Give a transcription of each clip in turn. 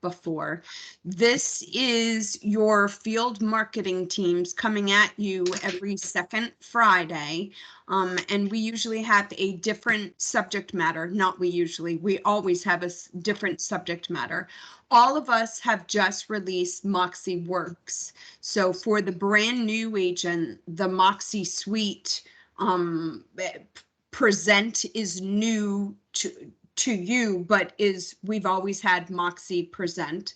before. This is your field marketing teams coming at you every second Friday. And we usually have a different subject matter. We always have a different subject matter. All of us have just released MoxiWorks. So for the brand new agent, the Moxie suite present is new to you, but we've always had Moxie present.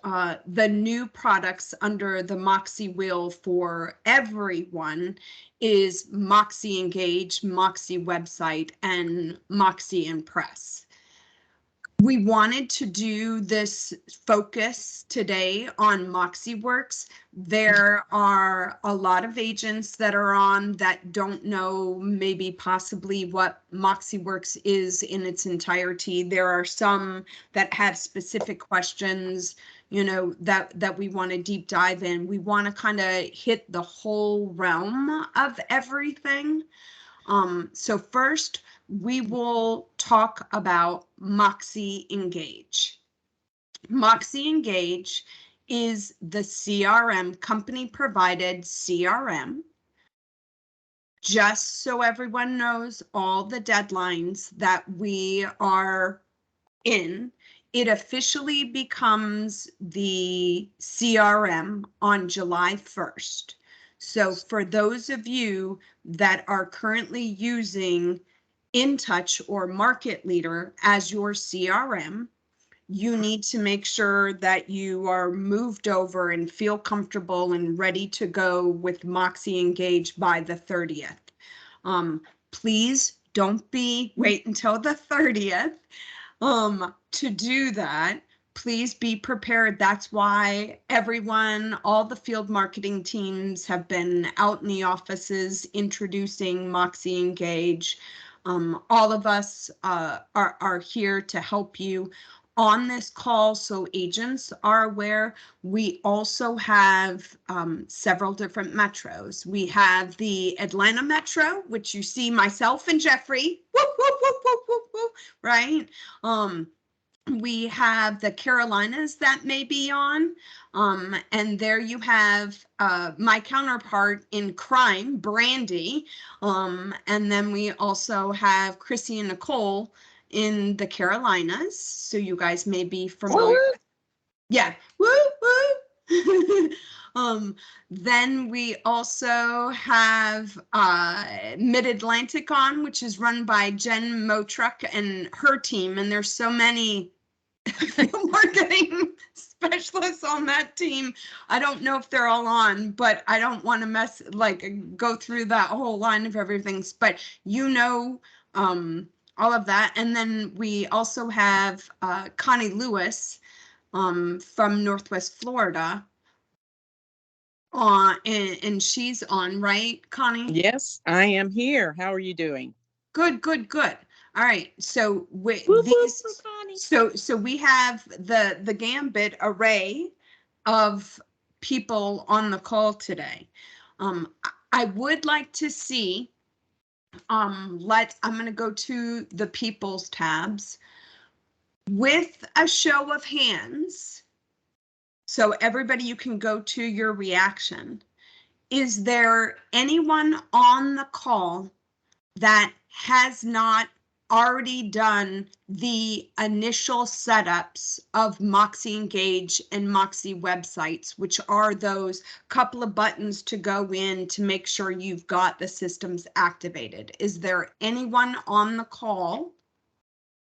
The new products under the Moxie wheel for everyone is Moxie Engage, Moxie website, and Moxie Impress. We wanted to do this focus today on MoxiWorks. There are a lot of agents that are on that don't know maybe possibly what MoxiWorks is in its entirety. There are some that have specific questions, you know, that we want to deep dive in. We want to kind of hit the whole realm of everything. So first, we will talk about Moxie Engage. Moxie Engage is the CRM, company provided CRM. Just so everyone knows all the deadlines that we are in, it officially becomes the CRM on July 1st. So for those of you that are currently using InTouch or Market Leader as your CRM, you need to make sure that you are moved over and feel comfortable and ready to go with Moxie Engage by the 30th. Please don't wait until the 30th to do that. Please be prepared. That's why all the field marketing teams have been out in the offices introducing Moxie Engage. All of us are here to help you on this call, so agents are aware. We also have several different metros. We have the Atlanta Metro, which you see myself and Jeffrey, whoop, whoop, whoop, whoop, whoop, whoop, right? We have the Carolinas that may be on, and there you have my counterpart in crime, Brandy, and then we also have Chrissy and Nicole in the Carolinas, so you guys may be familiar. Woo! Yeah, woo, woo. Then we also have Mid-Atlantic on, which is run by Jen Motruck and her team, and there's so many marketing specialists on that team. I don't know if they're all on, but I don't want to go through that whole line of everything, but you know, all of that. And then we also have Connie Lewis from Northwest Florida and she's on, right, Connie? Yes, I am here. How are you doing? Good, good, good. All right, so with Whoop, these, whoop, Connie. so we have the gambit array of people on the call today. I would like to see, I'm going to go to the people's tabs with a show of hands. So everybody, you can go to your reaction. Is there anyone on the call that has not already done the initial setups of Moxie Engage and Moxie websites, which are those couple of buttons to go in to make sure you've got the systems activated? Is there anyone on the call?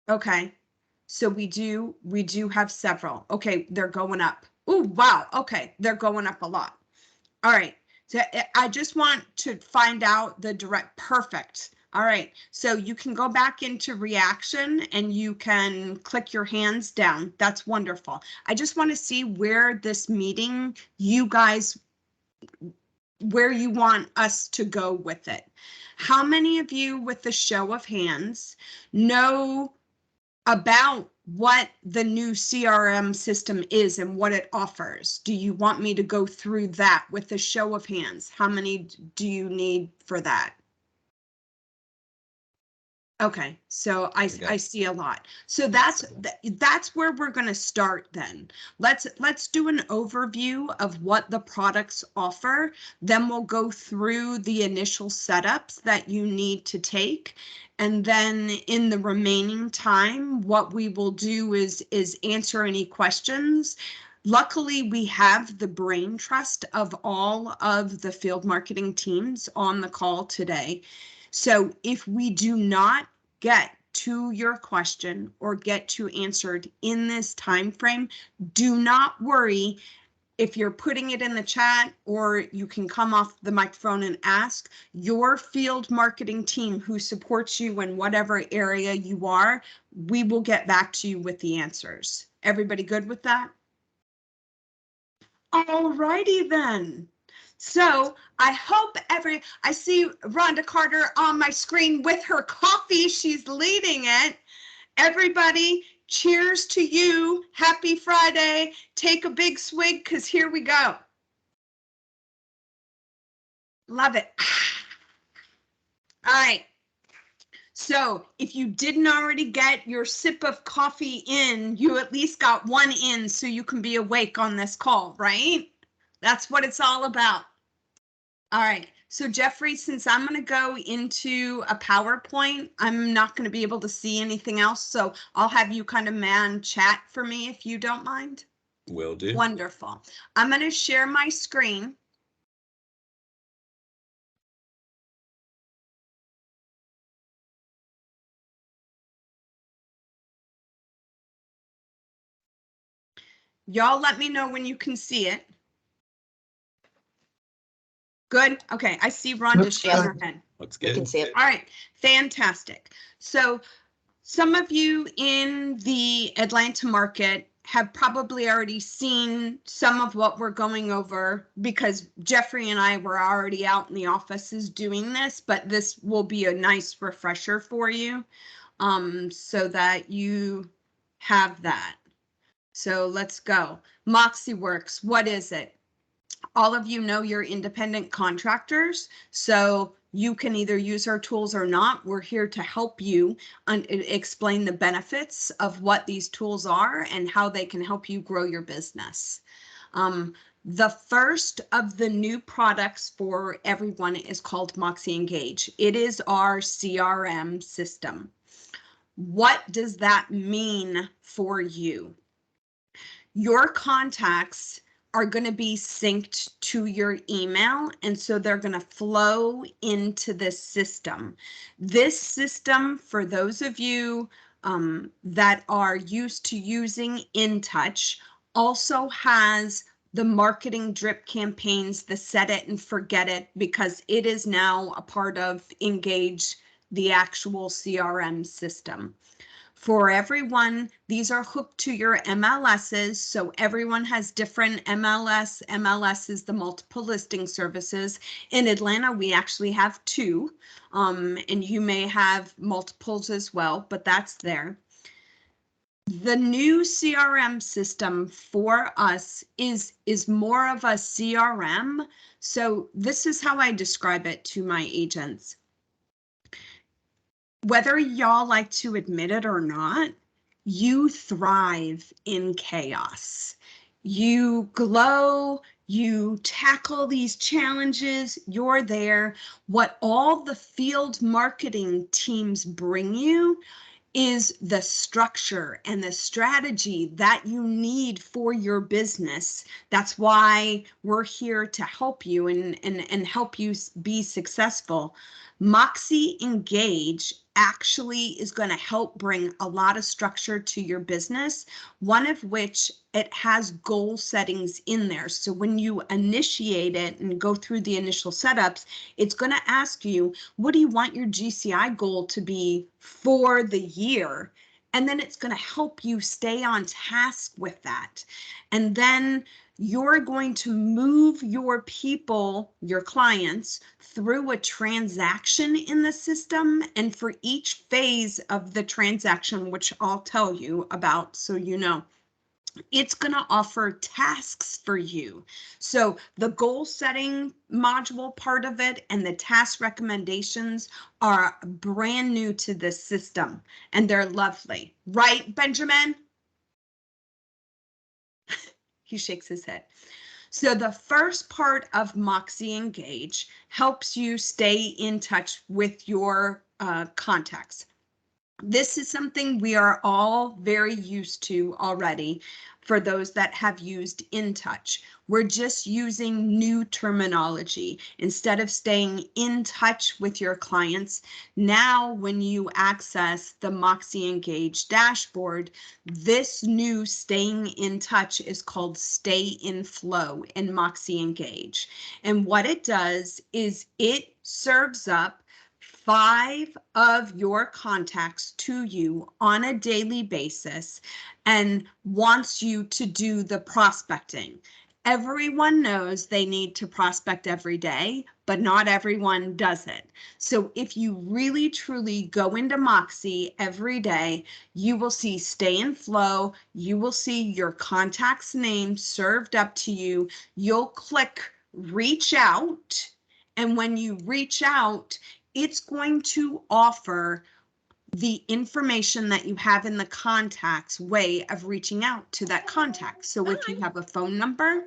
Okay, so we do have several. Okay, they're going up. Oh, wow. Okay, they're going up a lot. All right, so I just want to find out the direct, perfect. All right, so you can go back into reaction and you can click your hands down. That's wonderful. I just want to see where this meeting, you guys, where you want us to go with it. How many of you, with the show of hands, know about what the new CRM system is and what it offers? Do you want me to go through that with a show of hands? How many do you need for that? Okay, so I Okay. see a lot. So that's where we're going to start then. Let's do an overview of what the products offer. Then we'll go through the initial setups that you need to take. And then in the remaining time, what we will do is answer any questions. Luckily, we have the brain trust of all of the field marketing teams on the call today. So if we do not get to your question or get to answered in this time frame, do not worry. If you're putting it in the chat, or you can come off the microphone and ask, your field marketing team who supports you in whatever area you are, we will get back to you with the answers. Everybody good with that? All righty then. So I hope I see Rhonda Carter on my screen with her coffee. She's leading it. Everybody, cheers to you. Happy Friday. Take a big swig because here we go. Love it. All right. So if you didn't already get your sip of coffee in, you at least got one in so you can be awake on this call, right? That's what it's all about. All right, so Jeffrey, since I'm going to go into a PowerPoint, I'm not going to be able to see anything else. So I'll have you kind of man chat for me if you don't mind. Will do. Wonderful. I'm going to share my screen. Y'all let me know when you can see it. Good. Okay, I see Rhonda shaking her head. Looks good. You can see it. All right, fantastic. So some of you in the Atlanta market have probably already seen some of what we're going over because Jeffrey and I were already out in the offices doing this, but this will be a nice refresher for you so that you have that. So let's go. MoxiWorks, what is it? All of you know you're independent contractors, so you can either use our tools or not. We're here to help you explain the benefits of what these tools are and how they can help you grow your business. The first of the new products for everyone is called Moxie Engage. It is our CRM system. What does that mean for you? Your contacts are going to be synced to your email, and so they're going to flow into this system. This system, for those of you that are used to using InTouch, also has the marketing drip campaigns, the set it and forget it, because it is now a part of Engage, the actual CRM system. For everyone, these are hooked to your MLSs, so everyone has different MLS. MLS is the multiple listing services. In Atlanta, we actually have two, and you may have multiples as well, but that's there. The new CRM system for us is more of a CRM. So this is how I describe it to my agents. Whether y'all like to admit it or not, you thrive in chaos. You glow, you tackle these challenges, you're there. What all the field marketing teams bring you is the structure and the strategy that you need for your business. That's why we're here to help you and help you be successful. Moxie Engage actually is going to help bring a lot of structure to your business, one of which it has goal settings in there. So when you initiate it and go through the initial setups, it's going to ask you, what do you want your GCI goal to be for the year? And then it's going to help you stay on task with that. And then you're going to move your people, your clients, through a transaction in the system. And for each phase of the transaction, which I'll tell you about so you know, It's going to offer tasks for you. So the goal setting module part of it and the task recommendations are brand new to this system, and they're lovely. Right, Benjamin? He shakes his head. So the first part of Moxie Engage helps you stay in touch with your contacts. This is something we are all very used to already for those that have used InTouch. We're just using new terminology. Instead of staying in touch with your clients, now when you access the Moxie Engage dashboard, this new staying in touch is called Stay in Flow in Moxie Engage. And what it does is it serves up 5 of your contacts to you on a daily basis and wants you to do the prospecting. Everyone knows they need to prospect every day, but not everyone does it. So if you really truly go into Moxie every day, you will see Stay in Flow, you will see your contact's name served up to you. You'll click Reach Out, and when you reach out, it's going to offer the information that you have in the contacts way of reaching out to that contact. So if you have a phone number,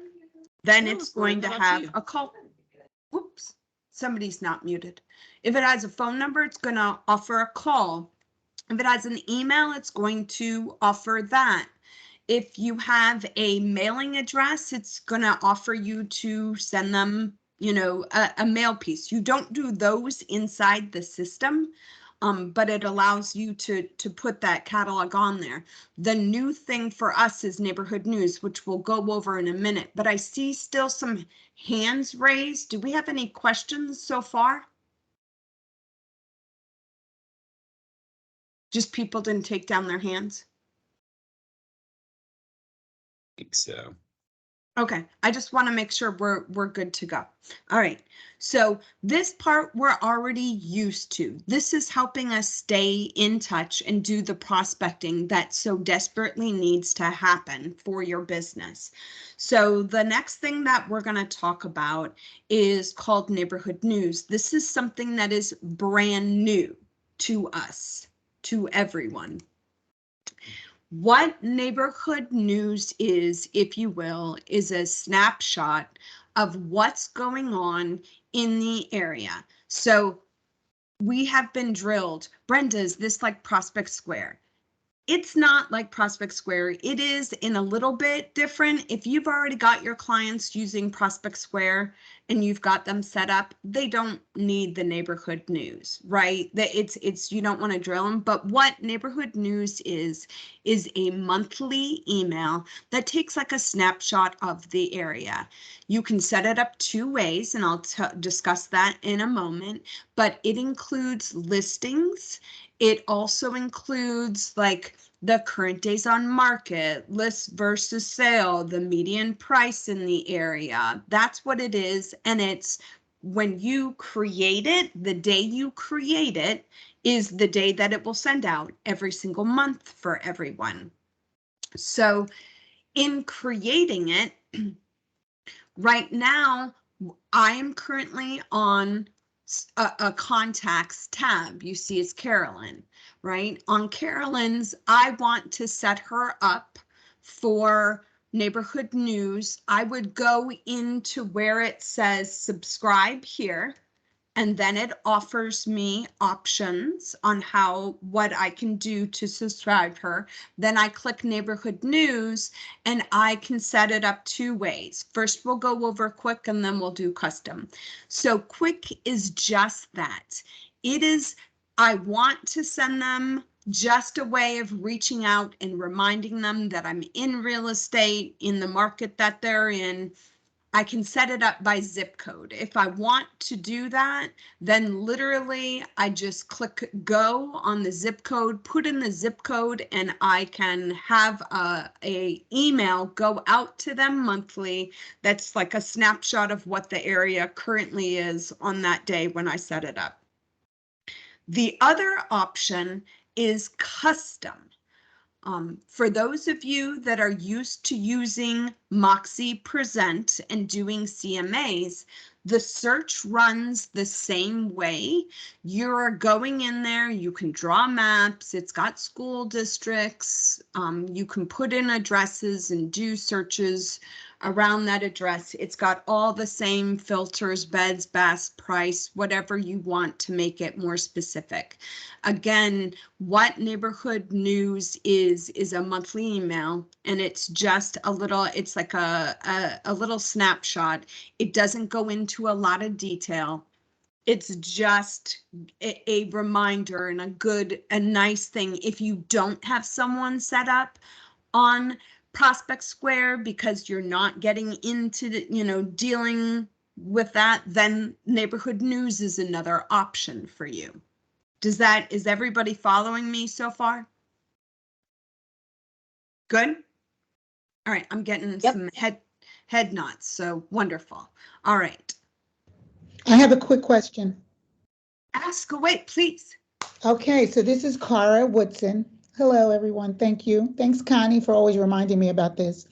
then it's going to have a call. Whoops, somebody's not muted. If it has a phone number, it's going to offer a call. If it has an email, it's going to offer that. If you have a mailing address, it's going to offer you to send them, you know, a mail piece. You don't do those inside the system, but it allows you to put that catalog on there. The new thing for us is neighborhood news, which we'll go over in a minute, but I see still some hands raised. Do we have any questions so far? Just people didn't take down their hands? I think so. Okay, I just want to make sure we're good to go. All right, so this part we're already used to. This is helping us stay in touch and do the prospecting that so desperately needs to happen for your business. So the next thing that we're going to talk about is called neighborhood news. This is something that is brand new to us, to everyone. What neighborhood news is, if you will, is a snapshot of what's going on in the area. So we have been drilled. Brenda, is this like Prospect Square? It's not like Prospect Square. It is in a little bit different. If you've already got your clients using Prospect Square and you've got them set up, they don't need the neighborhood news, right? It's you don't want to drill them. But what neighborhood news is a monthly email that takes like a snapshot of the area. You can set it up 2 ways, and I'll discuss that in a moment, but it includes listings. It also includes like the current days on market, list versus sale, the median price in the area. That's what it is. And it's when you create it, the day you create it is the day that it will send out every single month for everyone. So in creating it, right now, I am currently on a contacts tab. You see it's Carolyn, right? On Carolyn's, I want to set her up for neighborhood news. I would go into where it says subscribe here, and then it offers me options on what I can do to subscribe her. Then I click neighborhood news and I can set it up 2 ways. First, we'll go over quick and then we'll do custom. So quick is just that. It is, I want to send them just a way of reaching out and reminding them that I'm in real estate in the market that they're in. I can set it up by zip code. If I want to do that, then literally I just click go on the zip code, put in the zip code, and I can have a email go out to them monthly. That's like a snapshot of what the area currently is on that day when I set it up. The other option is custom. For those of you that are used to using Moxie Present and doing CMAs, the search runs the same way. You're going in there, you can draw maps, it's got school districts, you can put in addresses and do searches around that address. It's got all the same filters, beds, baths, price, whatever you want to make it more specific. Again, what Neighborhood News is a monthly email, and it's just a little, it's like a little snapshot. It doesn't go into a lot of detail. It's just a reminder and a nice thing. If you don't have someone set up on Prospect Square because you're not getting into the, dealing with that, then Neighborhood News is another option for you. Is everybody following me so far? Good? All right, I'm getting some head nods, so wonderful. All right. I have a quick question. Ask away, please. Okay, so this is Cara Woodson. Hello, everyone. Thank you. Thanks, Connie, for always reminding me about this.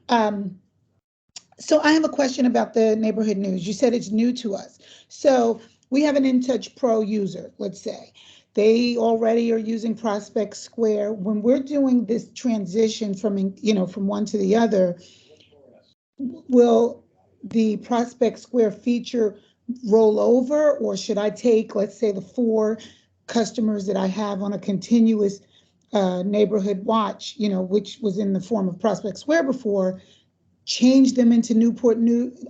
So I have a question about the Neighborhood News. You said it's new to us. So we have an InTouch Pro user, let's say. They already are using Prospect Square. When we're doing this transition from one to the other, will the Prospect Square feature roll over, or should I take, let's say, the 4 customers that I have on a continuous neighborhood watch, which was in the form of Prospect Square before, change them into Neighborhood News?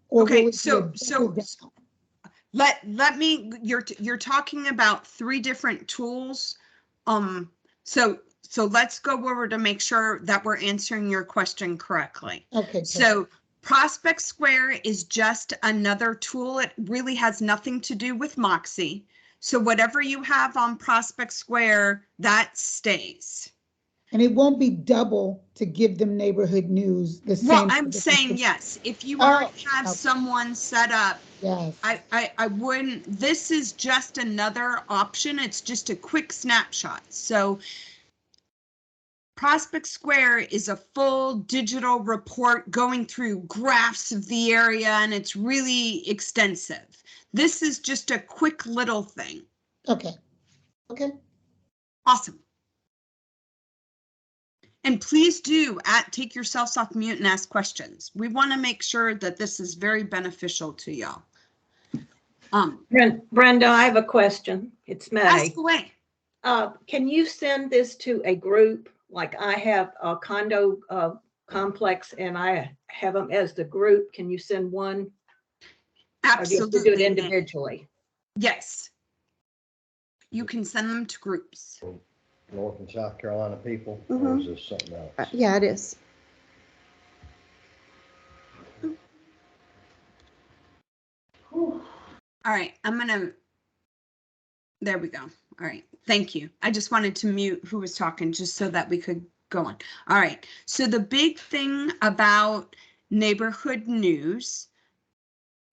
Or Okay, will let me, you're talking about 3 different tools. So let's go over to make sure that we're answering your question correctly. Okay. So Prospect Square is just another tool. It really has nothing to do with Moxie. So whatever you have on Prospect Square, that stays. And it won't be double to give them Neighborhood News the same. Well, I'm saying yes. If you already have someone set up, yes. I wouldn't. This is just another option. It's just a quick snapshot. So Prospect Square is a full digital report going through graphs of the area, and it's really extensive. This is just a quick little thing. Okay. Awesome. And please do take yourselves off mute and ask questions. We want to make sure that this is very beneficial to y'all. Brenda, I have a question. It's May. Ask away. Can you send this to a group? Like I have a condo complex and I have them as the group. Can you send one? Absolutely. Or do you have to do it individually? Yes. You can send them to groups. North and South Carolina people, or is this something else? Yeah, it is. All right, there we go. All right, thank you. I just wanted to mute who was talking just so that we could go on. All right, so the big thing about Neighborhood News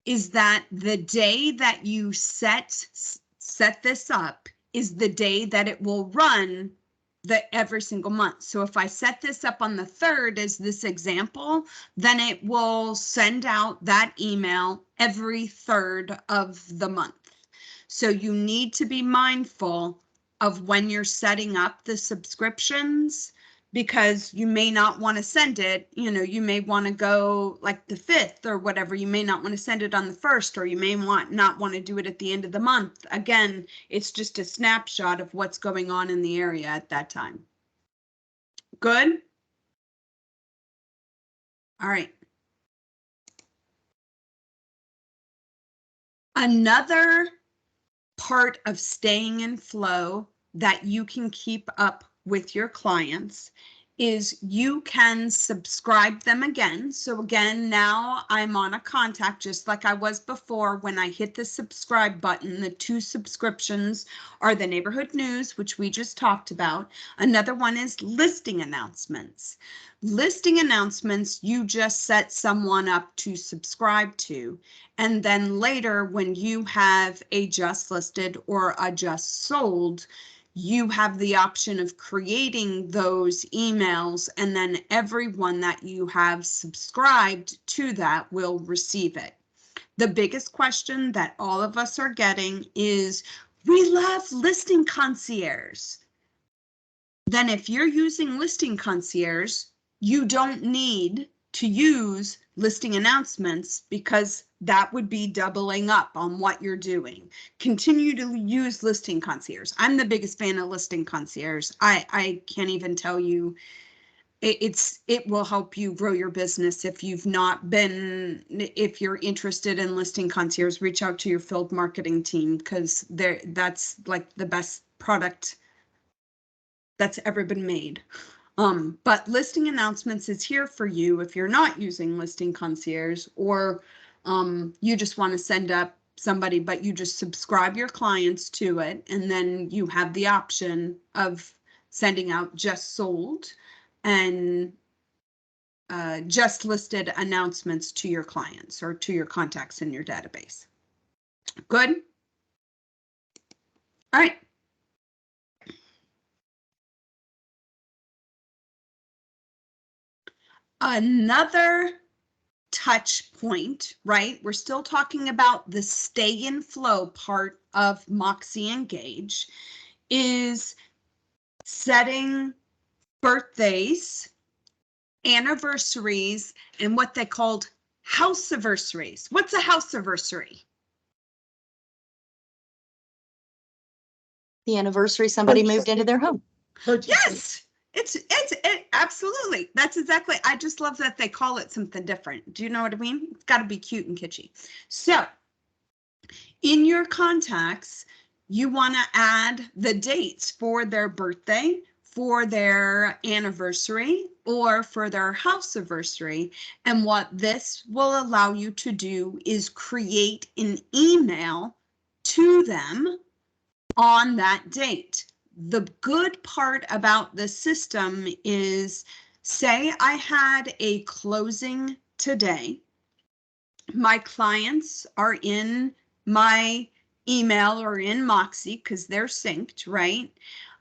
is that the day that you set this up is the day that it will run every single month. So if I set this up on the 3rd as this example, then it will send out that email every 3rd of the month. So you need to be mindful of when you're setting up the subscriptions, because you may not want to send it, you may want to go like the 5th or whatever. You may not want to send it on the 1st, or you may not want to do it at the end of the month. Again, it's just a snapshot of what's going on in the area at that time. Good? All right. Another part of staying in flow that you can keep up with your clients is you can subscribe them again. So again, now I'm on a contact just like I was before. When I hit the subscribe button, the 2 subscriptions are the Neighborhood News, which we just talked about. Another one is listing announcements. Listing announcements, you just set someone up to subscribe to. And then later, when you have a just listed or a just sold, you have the option of creating those emails, and then everyone that you have subscribed to that will receive it. The biggest question that all of us are getting is, we love Listing Concierge. Then if you're using Listing Concierge, you don't need to use listing announcements, because that would be doubling up on what you're doing. Continue to use Listing Concierge. I'm the biggest fan of Listing Concierge. I can't even tell you, it will help you grow your business. If you've not been, if you're interested in Listing Concierge, reach out to your field marketing team, because that's like the best product that's ever been made. But listing announcements is here for you if you're not using Listing Concierge, or you just want to send up somebody, but you just subscribe your clients to it, and then you have the option of sending out just sold and just listed announcements to your clients or to your contacts in your database. Good. All right. Another touch point, right? We're still talking about the stay in flow part of Moxie Engage, is setting birthdays, anniversaries, and what they called house anniversaries. What's a house anniversary? The anniversary somebody Purchase. moved into their home. Purchases. Yes, it absolutely. That's exactly. I just love that they call it something different. Do you know what I mean? It's got to be cute and kitschy. So in your contacts, you want to add the dates for their birthday, for their anniversary, or for their house anniversary. And what this will allow you to do is create an email to them on that date. The good part about the system is, say I had a closing today, my clients are in my email or in Moxie because they're synced, right?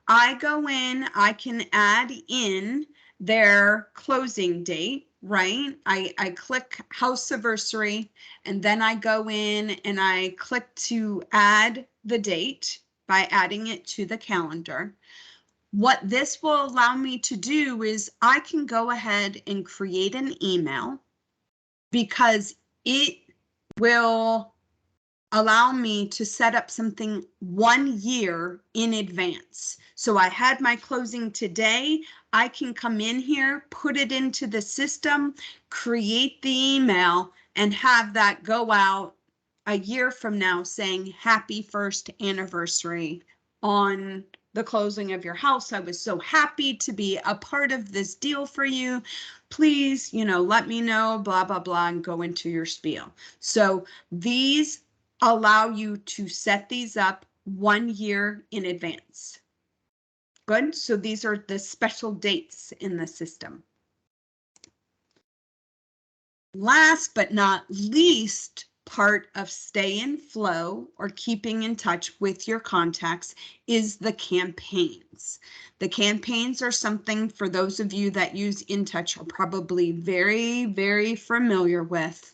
I go in, I can add in their closing date, right? I click house anniversary, and then I go in and I click to add the date by adding it to the calendar. What this will allow me to do is I can go ahead and create an email, because it will allow me to set up something 1 year in advance. So I had my closing today. I can come in here, put it into the system, create the email, and have that go out a year from now saying happy first anniversary on the closing of your house. I was so happy to be a part of this deal for you. Please, let me know, blah, blah, blah, and go into your spiel. So these allow you to set these up 1 year in advance. Good. So these are the special dates in the system. Last but not least part of stay in flow or keeping in touch with your contacts is the campaigns. The campaigns are something for those of you that use InTouch are probably very, very familiar with.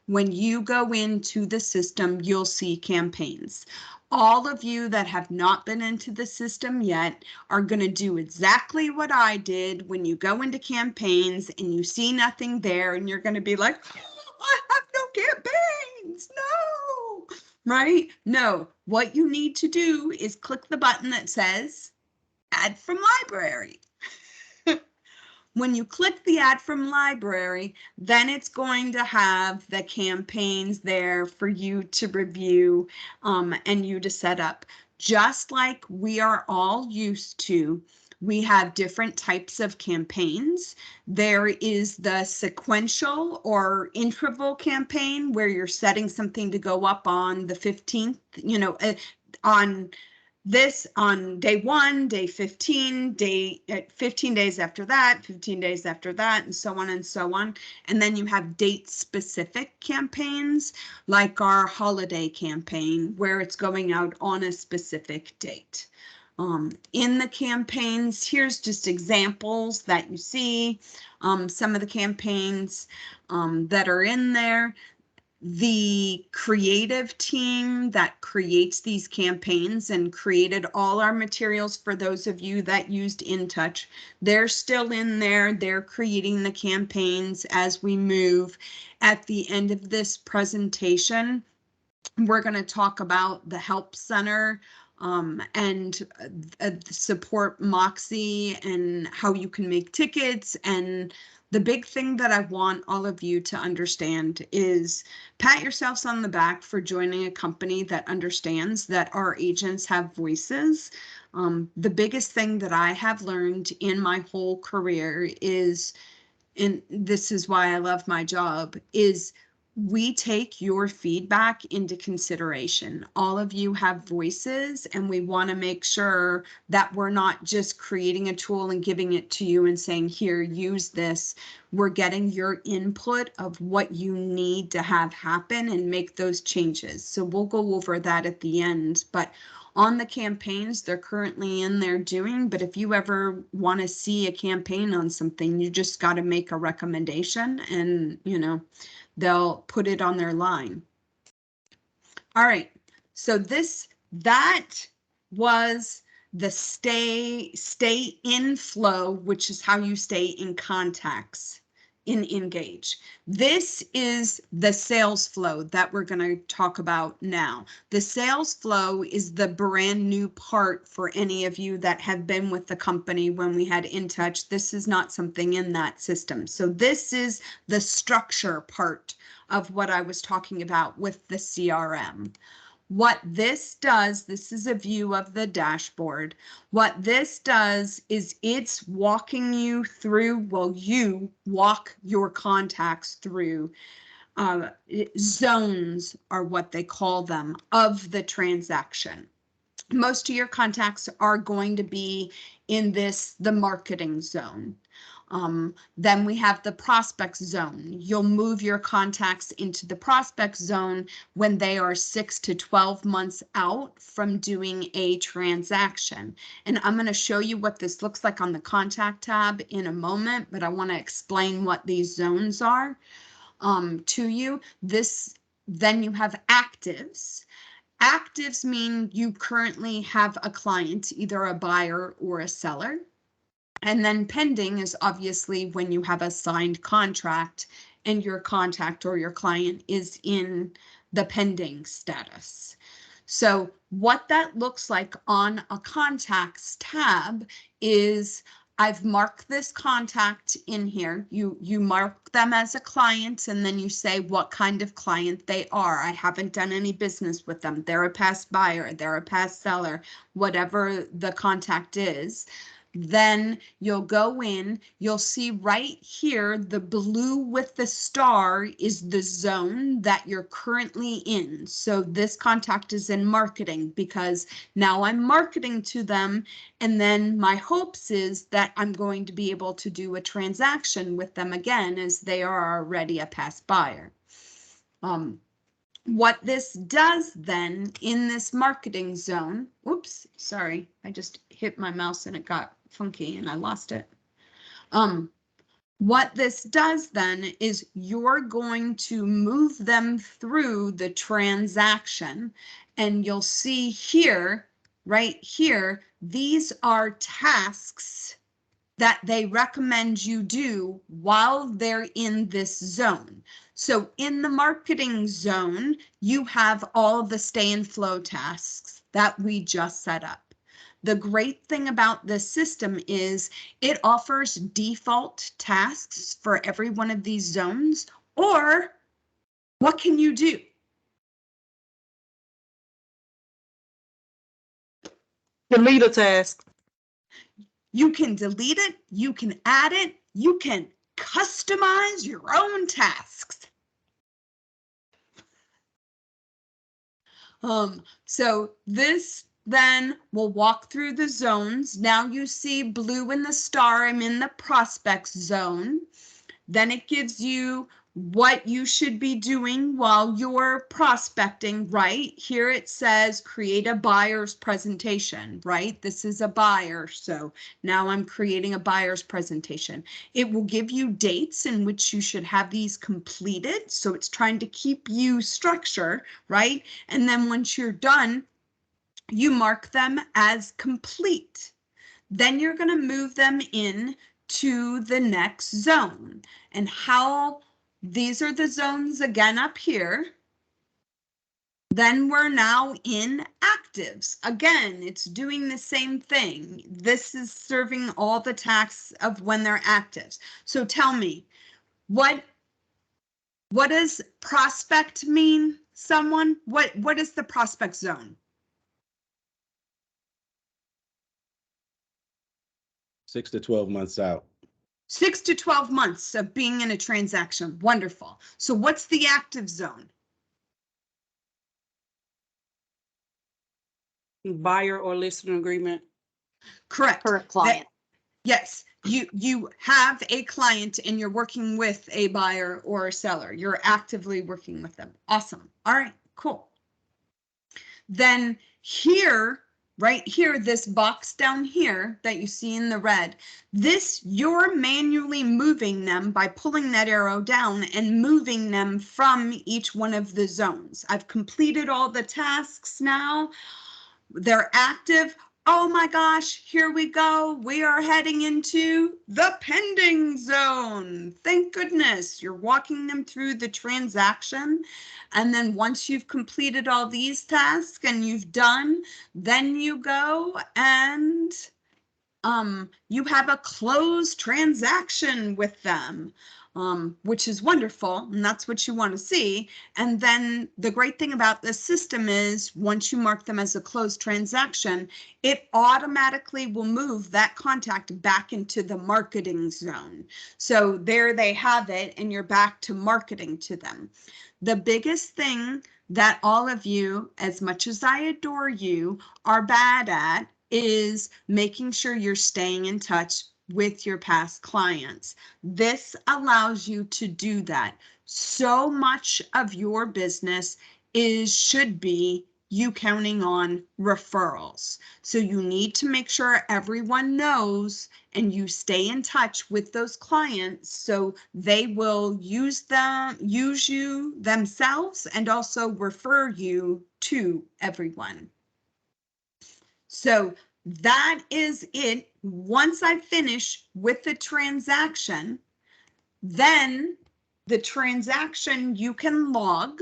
When you go into the system, you'll see campaigns. All of you that have not been into the system yet are going to do exactly what I did when you go into campaigns and you see nothing there, and you're going to be like, oh, I have no campaigns, no, right? No, what you need to do is click the button that says add from library. When you click the add from library, then it's going to have the campaigns there for you to review and you to set up. Just like we are all used to, we have different types of campaigns. There is the sequential or interval campaign where you're setting something to go up on the 15th, on this on day 1, day 15, 15 days after that, 15 days after that, and so on and so on. And then you have date specific campaigns like our holiday campaign where it's going out on a specific date. in the campaigns. Here's just examples that you see, some of the campaigns that are in there. The creative team that creates these campaigns and created all our materials for those of you that used InTouch, they're still in there. They're creating the campaigns as we move. At the end of this presentation, we're going to talk about the Help Center and support Moxie and how you can make tickets. And the big thing that I want all of you to understand is pat yourselves on the back for joining a company that understands that our agents have voices. The biggest thing that I have learned in my whole career is, and this is why I love my job, is we take your feedback into consideration. All of you have voices, and we want to make sure that we're not just creating a tool and giving it to you and saying, here, use this. We're getting your input of what you need to have happen and make those changes. So we'll go over that at the end. But on the campaigns they're currently in there doing, but if you ever want to see a campaign on something, you just got to make a recommendation and, you know, they'll put it on their line. All right, so that was the stay in flow, which is how you stay in contacts in Engage. This is the sales flow that we're going to talk about now. The sales flow is the brand new part for any of you that have been with the company when we had InTouch. This is not something in that system. So this is the structure part of what I was talking about with the CRM. What this does, this is a view of the dashboard. What this does is it's walking you through, well, you walk your contacts through zones are what they call them of the transaction. Most of your contacts are going to be in the marketing zone. Then we have the prospects zone. You'll move your contacts into the prospects zone when they are 6 to 12 months out from doing a transaction. And I'm going to show you what this looks like on the contact tab in a moment, but I want to explain what these zones are to you. Then you have actives. Actives mean you currently have a client, either a buyer or a seller. And then pending is obviously when you have a signed contract and your contact or your client is in the pending status. So what that looks like on a contacts tab is I've marked this contact in here. You mark them as a client and then you say what kind of client they are. I haven't done any business with them. They're a past buyer, they're a past seller, whatever the contact is. Then you'll go in, you'll see right here, the blue with the star is the zone that you're currently in. So this contact is in marketing because now I'm marketing to them. And then my hopes is that I'm going to be able to do a transaction with them again as they are already a past buyer. What this does then in this marketing zone, oops, sorry, I just hit my mouse and it got funky and I lost it. What this does then is you're going to move them through the transaction and you'll see here, right here, these are tasks that they recommend you do while they're in this zone. So in the marketing zone, you have all the stay and flow tasks that we just set up. The great thing about this system is it offers default tasks for every one of these zones, or what can you do? Delete a task. You can delete it, you can add it, you can customize your own tasks. So this then we'll walk through the zones. Now you see blue in the star, I'm in the prospects zone. Then it gives you what you should be doing while you're prospecting, right? Here it says create a buyer's presentation, right? This is a buyer, so now I'm creating a buyer's presentation. It will give you dates in which you should have these completed, so it's trying to keep you structure, right? And then once you're done, you mark them as complete. Then you're going to move them in to the next zone. And how these are the zones again up here. Then we're now in actives. Again, it's doing the same thing. This is serving all the tasks of when they're actives. So tell me, what does prospect mean, someone? What is the prospect zone? 6 to 12 months out. 6 to 12 months of being in a transaction. Wonderful. So what's the active zone? Buyer or listening agreement. Correct. Current client. Yes, you have a client and you're working with a buyer or a seller. You're actively working with them. Awesome. All right, cool. Then here, right here, this box down here that you see in the red, this, you're manually moving them by pulling that arrow down and moving them from each one of the zones. I've completed all the tasks now. They're active. Oh my gosh, here we go. We are heading into the pending zone. Thank goodness you're walking them through the transaction. And then once you've completed all these tasks and you've done, then you go and you have a closed transaction with them. Which is wonderful, and that's what you want to see. And then the great thing about this system is once you mark them as a closed transaction, it automatically will move that contact back into the marketing zone. So there they have it, and you're back to marketing to them. The biggest thing that all of you, as much as I adore you, are bad at is making sure you're staying in touch with your past clients. This allows you to do that. So much of your business should be you counting on referrals. So you need to make sure everyone knows and you stay in touch with those clients so they will use you themselves and also refer you to everyone. So that is it. Once I finish with the transaction, then the transaction you can log,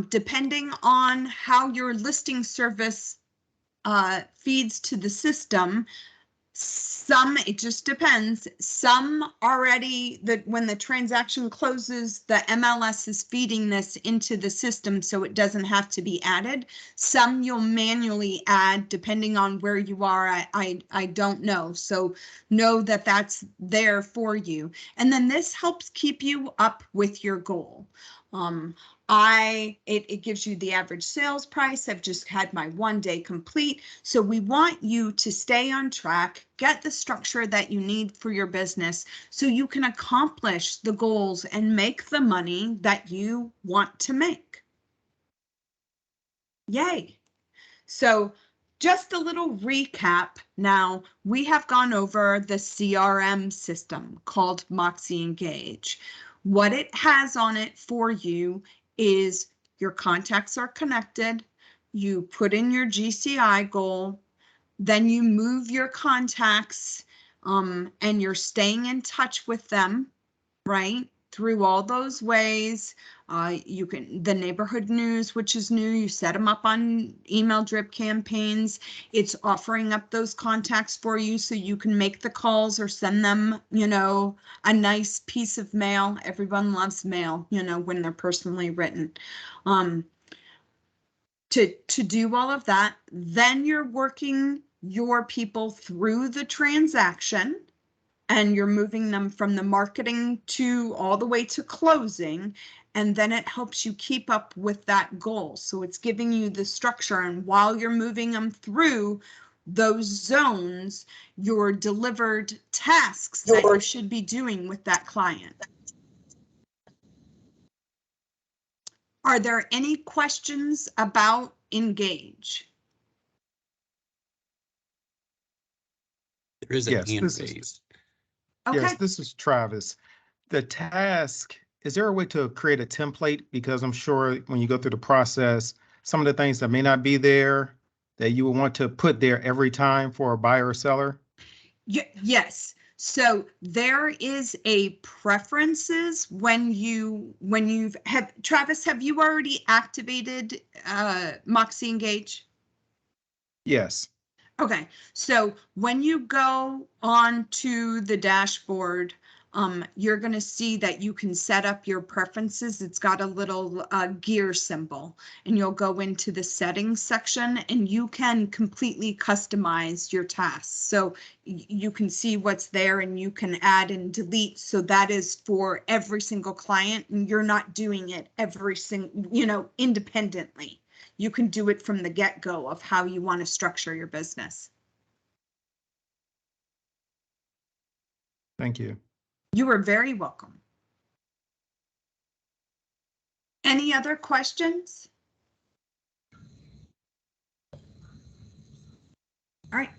depending on how your listing service feeds to the system. Some, it just depends. Some already, when the transaction closes, the MLS is feeding this into the system so it doesn't have to be added. Some you'll manually add depending on where you are. I don't know. So know that that's there for you. And then this helps keep you up with your goal. It gives you the average sales price. I've just had my 1 day complete. So we want you to stay on track, get the structure that you need for your business so you can accomplish the goals and make the money that you want to make. Yay. So just a little recap. Now we have gone over the CRM system called Moxie Engage. What it has on it for you is your contacts are connected, you put in your GCI goal, then you move your contacts and you're staying in touch with them, right? Through all those ways. You can, the neighborhood news, which is new, you set them up on email drip campaigns. It's offering up those contacts for you so you can make the calls or send them, you know, a nice piece of mail. Everyone loves mail, you know, when they're personally written. To do all of that, then you're working your people through the transaction. And you're moving them from the marketing to all the way to closing. And then it helps you keep up with that goal. So it's giving you the structure. And while you're moving them through those zones, your delivered tasks that you should be doing with that client. Are there any questions about Engage? There is a Yes, hand this is- raised. Okay. Yes, this is Travis. The task, is there a way to create a template? Because I'm sure when you go through the process, some of the things that may not be there that you would want to put there every time for a buyer or seller? Yes. So there is a preferences when you've Travis, have you already activated Moxie Engage? Yes. Okay, so when you go on to the dashboard, you're going to see that you can set up your preferences. It's got a little gear symbol, and you'll go into the settings section and you can completely customize your tasks. So you can see what's there and you can add and delete. So that is for every single client, and you're not doing it every single, independently. You can do it from the get-go of how you want to structure your business. Thank you. You are very welcome. Any other questions? All right.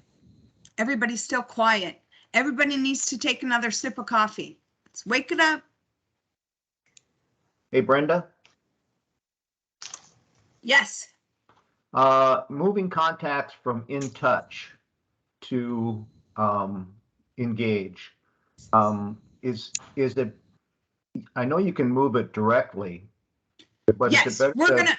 Everybody's still quiet. Everybody needs to take another sip of coffee. Let's wake it up. Hey, Brenda, Yes. moving contacts from In Touch to Engage. Is it, I know you can move it directly, but is it Yes, better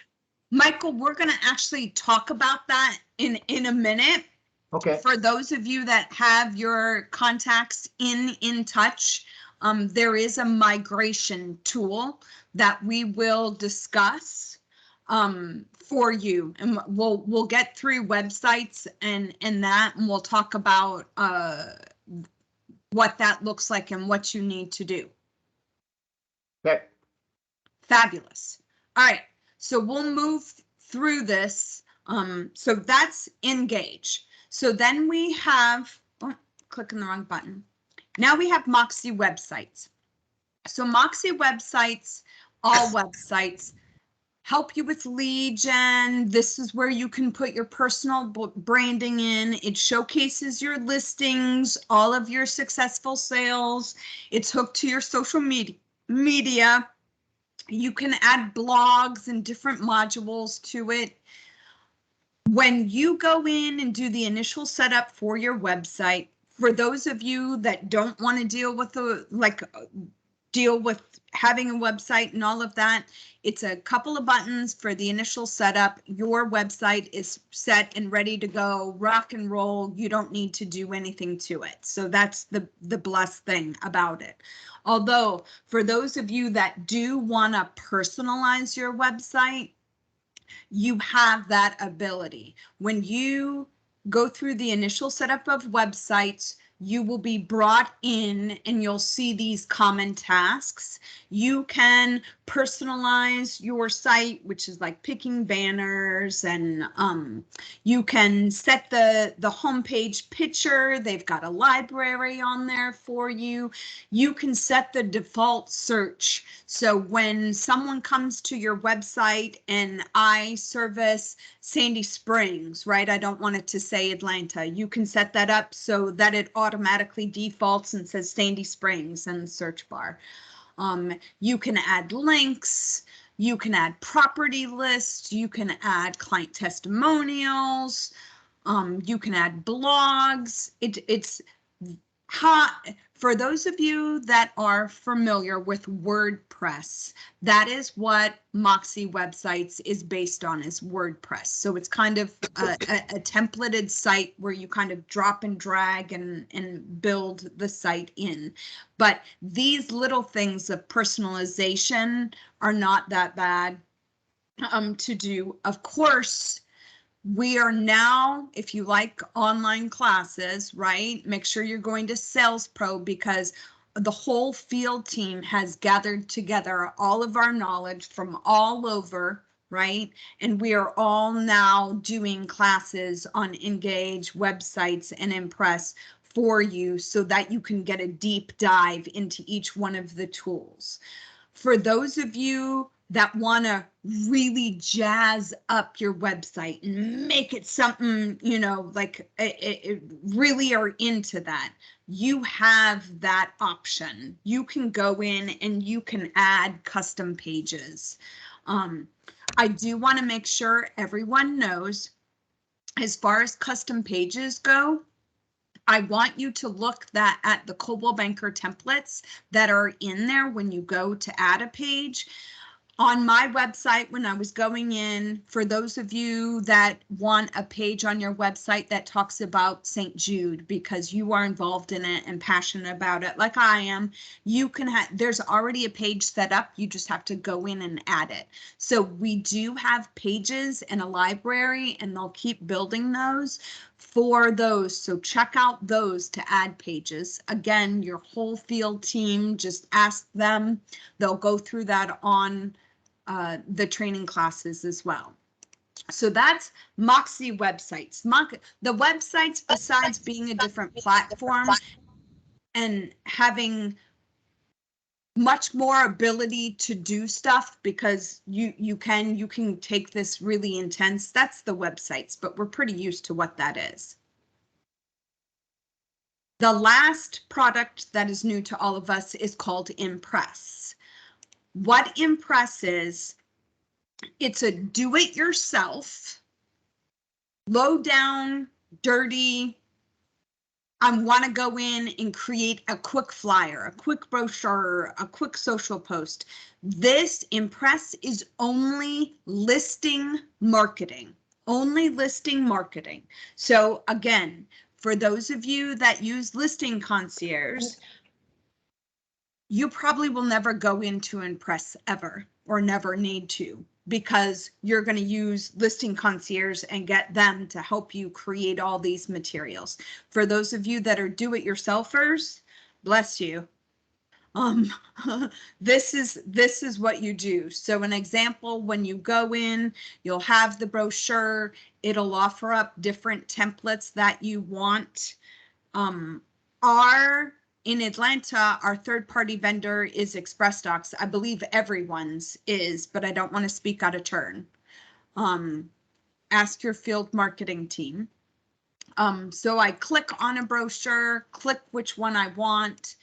Michael, we're gonna actually talk about that in a minute. Okay, For those of you that have your contacts in touch, there is a migration tool that we will discuss for you, and we'll get through websites and that, and we'll talk about what that looks like and what you need to do. okay, Fabulous. All right, so we'll move through this. So that's Engage. So then we have, clicking the wrong button. Now we have Moxie websites. So Moxie websites, all websites, help you with lead gen. This is where you can put your personal branding in. It showcases your listings, all of your successful sales. It's hooked to your social media. You can add blogs and different modules to it. When you go in and do the initial setup for your website, for those of you that don't want to deal with having a website and all of that, it's a couple of buttons for the initial setup. Your website is set and ready to go, rock and roll. You don't need to do anything to it. So that's the blessed thing about it. Although for those of you that do want to personalize your website, you have that ability. When you go through the initial setup of websites, you will be brought in and you'll see these common tasks. You can personalize your site, which is like picking banners, and you can set the homepage picture. They've got a library on there for you. You can set the default search. So when someone comes to your website, and I service Sandy Springs, right? I don't want it to say Atlanta. You can set that up so that it automatically defaults and says Sandy Springs in the search bar. You can add links, you can add property lists, you can add client testimonials, you can add blogs. It's hot. For those of you that are familiar with WordPress, that is what Moxie websites is based on, is WordPress. So it's kind of a templated site where you kind of drop and drag and build the site in. But these little things of personalization are not that bad to do. Of course, we are now, if you like online classes, right? Make sure you're going to Sales Pro, because the whole field team has gathered together all of our knowledge from all over, right? And we are all now doing classes on Engage, websites, and Impress for you so that you can get a deep dive into each one of the tools. For those of you that want to really jazz up your website and make it something, you know, like it really are into that, you have that option. You can go in and you can add custom pages. I do want to make sure everyone knows, as far as custom pages go, I want you to look at the Coldwell Banker templates that are in there when you go to add a page. On my website, when I was going in, for those of you that want a page on your website that talks about St. Jude because you are involved in it and passionate about it, like I am, you can have, there's already a page set up. You just have to go in and add it. So we do have pages in a library, and they'll keep building those for those. So check out those to add pages. Again, your whole field team, just ask them. They'll go through that on the training classes as well. So that's Moxie websites. The websites, besides being a different platform and having much more ability to do stuff, because you can take this really intense, that's the websites, but we're pretty used to what that is. The last product that is new to all of us is called Impress. What Impress is, it's a do-it-yourself, low down, dirty, I want to go in and create a quick flyer, a quick brochure, a quick social post. This Impress is only listing marketing, only listing marketing. So again, for those of you that use Listing Concierge, you probably will never go into Impress ever, or never need to, because you're going to use Listing Concierge and get them to help you create all these materials. For those of you that are do-it-yourselfers, bless you. This is what you do. So an example, when you go in, you'll have the brochure. It'll offer up different templates that you want. In Atlanta, our third-party vendor is ExpressDocs. I believe everyone's is, but I don't want to speak out of turn. Ask your field marketing team. So I click on a brochure, click which one I want.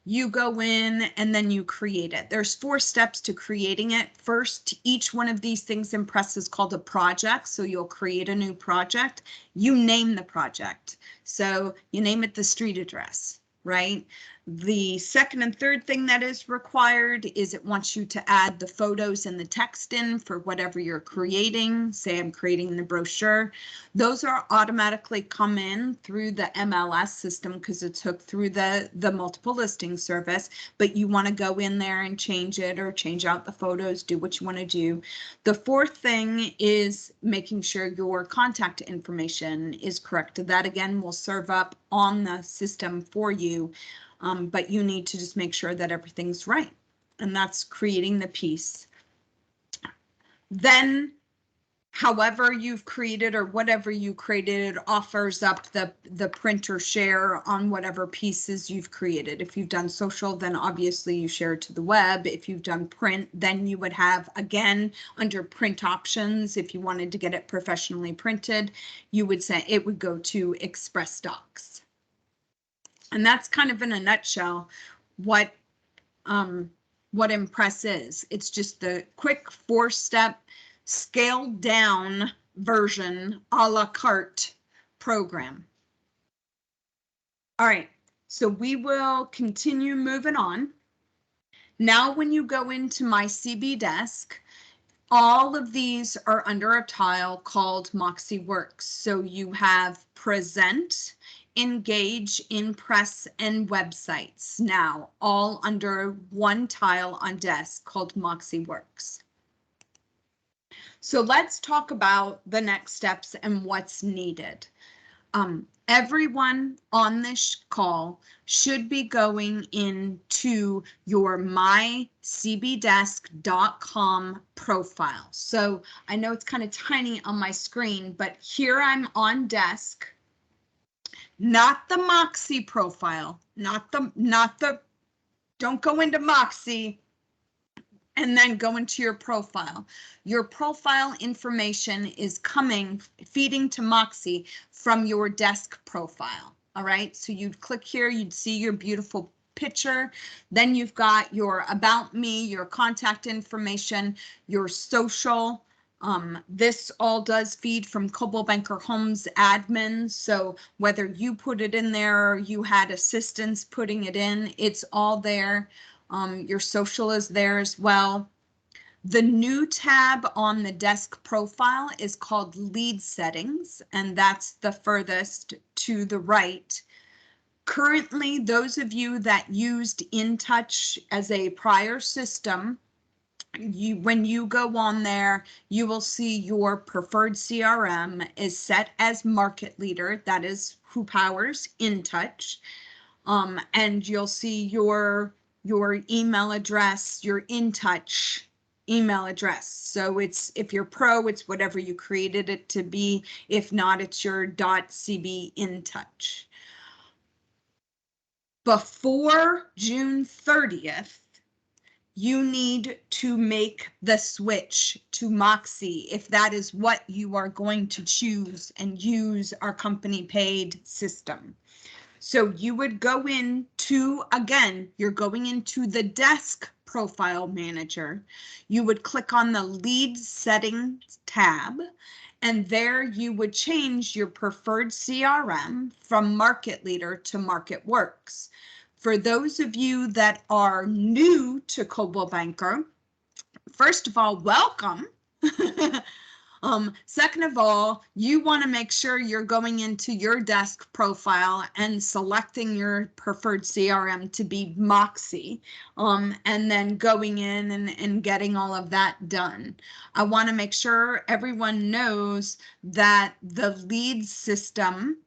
You go in and then you create it. There's 4 steps to creating it. First, each one of these things in Impress is called a project. So you'll create a new project. You name the project. So you name it the street address, right? The second and third thing that is required is it wants you to add the photos and the text in for whatever you're creating. Say I'm creating the brochure. Those are automatically come in through the MLS system because it's hooked through the multiple listing service, but you want to go in there and change it or change out the photos, do what you want to do. The fourth thing is making sure your contact information is correct. That again will serve up on the system for you. But you need to just make sure that everything's right. And that's creating the piece. Then, however you've created or whatever you created, it offers up the print or share on whatever pieces you've created. If you've done social, then obviously you share it to the web. If you've done print, then you would have, again, under print options, if you wanted to get it professionally printed, you would say it would go to ExpressDocs. And that's kind of in a nutshell what Impress is. It's just the quick 4-step scaled down version a la carte program. All right, so we will continue moving on. Now, when you go into my CB desk, all of these are under a tile called MoxiWorks. So you have Present, Engage, Impress, and Websites now all under one tile on desk called MoxiWorks. So let's talk about the next steps and what's needed. Everyone on this call should be going into your mycbdesk.com profile. So I know it's kind of tiny on my screen, but here I'm on desk. Not the Moxie profile, not the, don't go into Moxie and then go into your profile. Your profile information is feeding to Moxie from your desk profile. All right, so you'd click here, you'd see your beautiful picture. Then you've got your about me, your contact information, your social. This all does feed from Coldwell Banker Homes admin. So whether you put it in there or you had assistance putting it in, it's all there. Your social is there as well. The new tab on the desk profile is called lead settings, and that's the furthest to the right. Currently, those of you that used InTouch as a prior system, when you go on there, you will see your preferred CRM is set as market leader. That is who powers InTouch. And you'll see your email address, your InTouch email address. So it's, if you're pro, it's whatever you created it to be. If not, it's your .cb InTouch. Before June 30th, you need to make the switch to Moxie if that is what you are going to choose and use our company paid system. So you would go into, again, you're going into the desk profile manager. You would click on the lead settings tab, and there you would change your preferred CRM from Market Leader to MoxiWorks. For those of you that are new to Coldwell Banker, first of all, welcome. Second of all, you want to make sure you're going into your desk profile and selecting your preferred CRM to be Moxie, and then going in and getting all of that done. I want to make sure everyone knows that the lead system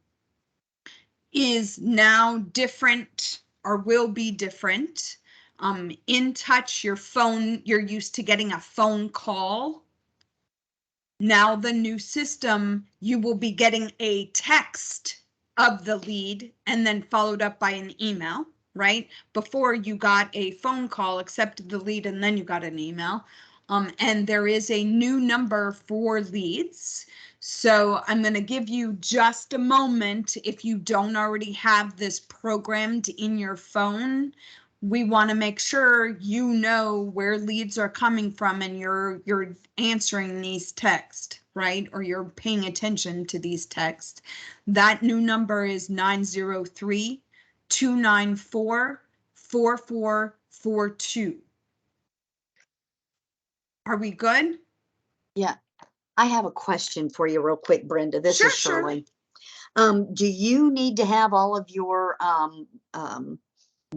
is now different or will be different. InTouch, your phone, you're used to getting a phone call. Now the new system, you will be getting a text of the lead and then followed up by an email, right? Before you got a phone call, accepted the lead, and then you got an email. And there is a new number for leads. So I'm going to give you just a moment. If you don't already have this programmed in your phone, we want to make sure you know where leads are coming from and you're answering these texts, right? Or you're paying attention to these texts. That new number is 903-294-4442. Are we good? Yeah, I have a question for you real quick, Brenda. This Sure, is Shirley. Do you need to have all of your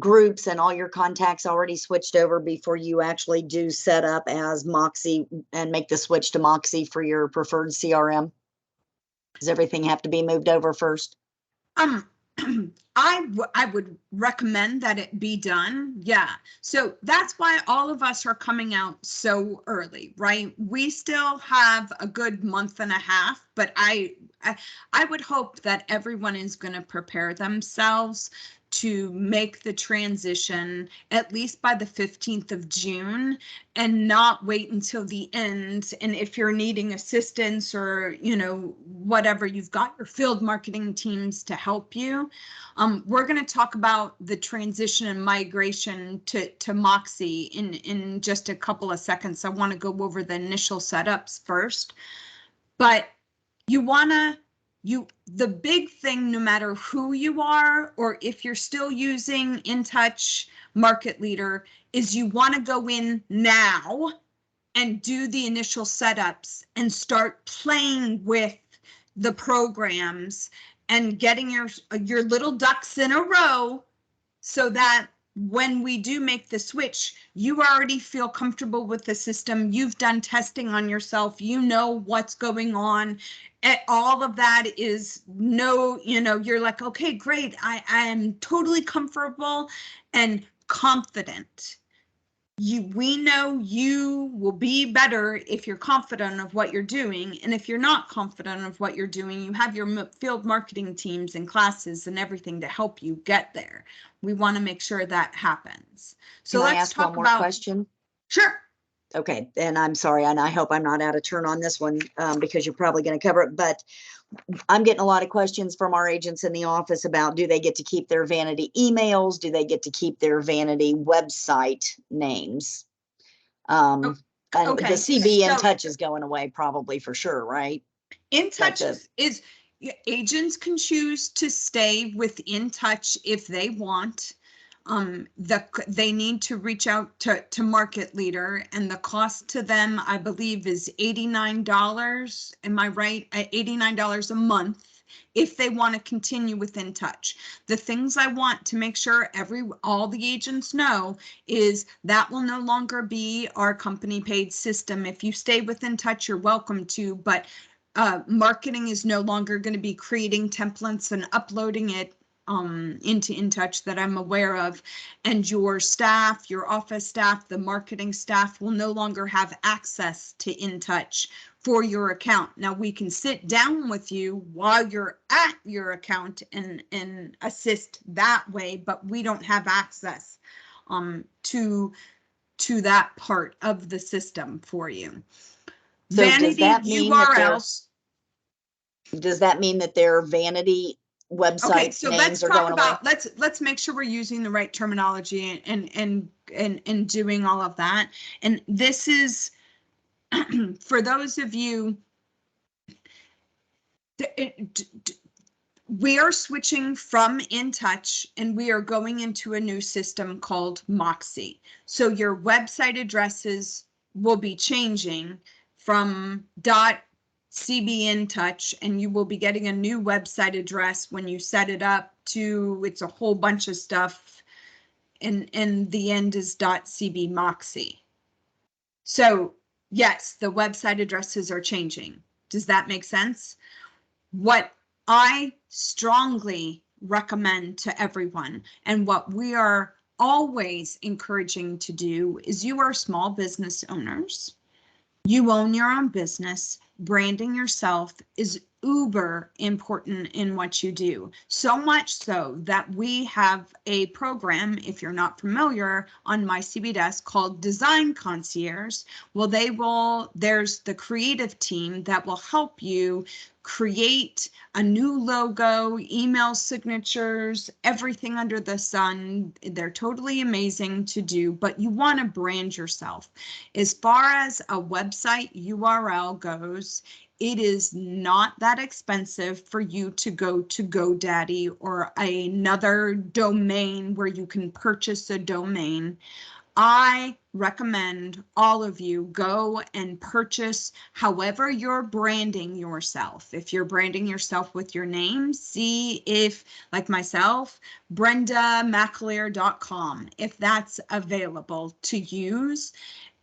groups and all your contacts already switched over before you actually do set up as Moxie and make the switch to Moxie for your preferred CRM? Does everything have to be moved over first? I would recommend that it be done. Yeah. So that's why all of us are coming out so early, right? We still have a good month and a half, but I would hope that everyone is going to prepare themselves to make the transition at least by the 15th of June and not wait until the end. And if you're needing assistance or, you know, whatever, you've got your field marketing teams to help you. We're going to talk about the transition and migration to Moxie in just a couple of seconds. I want to go over the initial setups first, but you want to, the big thing, no matter who you are, or if you're still using InTouch Market Leader, is you want to go in now and do the initial setups and start playing with the programs and getting your little ducks in a row so that when we do make the switch, you already feel comfortable with the system. You've done testing on yourself. You know what's going on. All of that is you're like, okay, great. I am totally comfortable and confident. We know you will be better if you're confident of what you're doing. And if you're not confident of what you're doing, you have your field marketing teams and classes and everything to help you get there. We want to make sure that happens. So Can I let's ask talk one more about question? Sure. Okay, and I'm sorry, and I hope I'm not out of turn on this one, because you're probably gonna cover it, but I'm getting a lot of questions from our agents in the office about, do they get to keep their vanity emails? Do they get to keep their vanity website names? And the Okay, CB in so- touch is going away probably for sure, right? In But touch the- is agents can choose to stay with In Touch if they want. They need to reach out to Market Leader, and the cost to them, I believe, is $89. Am I right? $89 a month if they want to continue with In Touch. The things I want to make sure all the agents know is that will no longer be our company paid system. If you stay with In Touch, you're welcome to, but marketing is no longer going to be creating templates and uploading it into In Touch that I'm aware of. And your staff, your office staff, the marketing staff will no longer have access to In Touch for your account. Now we can sit down with you while you're at your account and assist that way, but we don't have access to that part of the system for you. So does Vanity that mean that URLs. Does that mean that their vanity Okay, website so let's names are talk going away? about, let's make sure we're using the right terminology and doing all of that. And this is for those of you, we are switching from In Touch and we are going into a new system called Moxie. So your website addresses will be changing from .cb In Touch, and you will be getting a new website address when you set it up to, it's a whole bunch of stuff, and the end is .cb Moxie. So yes, the website addresses are changing. Does that make sense? What I strongly recommend to everyone, and what we are always encouraging to do, is you are small business owners. You own your own business. Branding yourself is uber important in what you do. So much so that we have a program, if you're not familiar, on my CB desk called Design Concierge. Well, there's the creative team that will help you create a new logo, email signatures, everything under the sun. They're totally amazing to do, but you want to brand yourself. As far as a website URL goes, it is not that expensive for you to go to GoDaddy or another domain where you can purchase a domain. I recommend all of you go and purchase however you're branding yourself. If you're branding yourself with your name, see if, like myself, BrendaMcAleer.com, if that's available to use,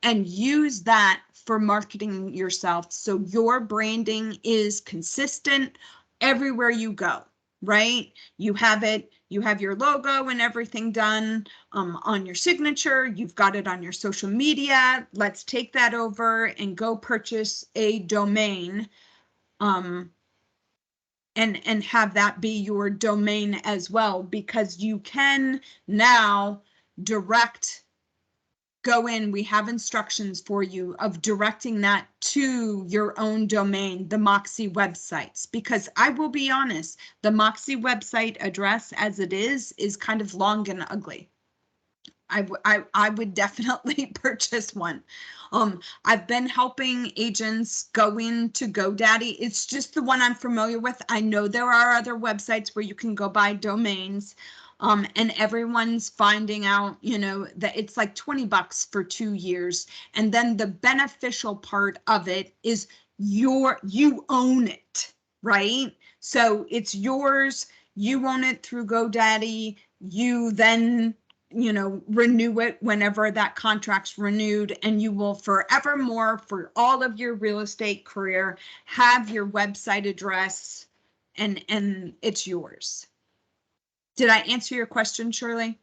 and use that for marketing yourself so your branding is consistent everywhere you go, right? You have it, you have your logo and everything done on your signature, you've got it on your social media. Let's take that over and go purchase a domain and have that be your domain as well, because you can now go in, we have instructions for you of directing that to your own domain, the Moxie websites, because I will be honest, the Moxie website address as it is kind of long and ugly. I would definitely purchase one. I've been helping agents go into GoDaddy. It's just the one I'm familiar with. I know there are other websites where you can go buy domains. And everyone's finding out, that it's like $20 for 2 years. And then the beneficial part of it is you own it, right? So it's yours, you own it through GoDaddy, you then, renew it whenever that contract's renewed, and you will forevermore, for all of your real estate career, have your website address and it's yours. Did I answer your question, Shirley?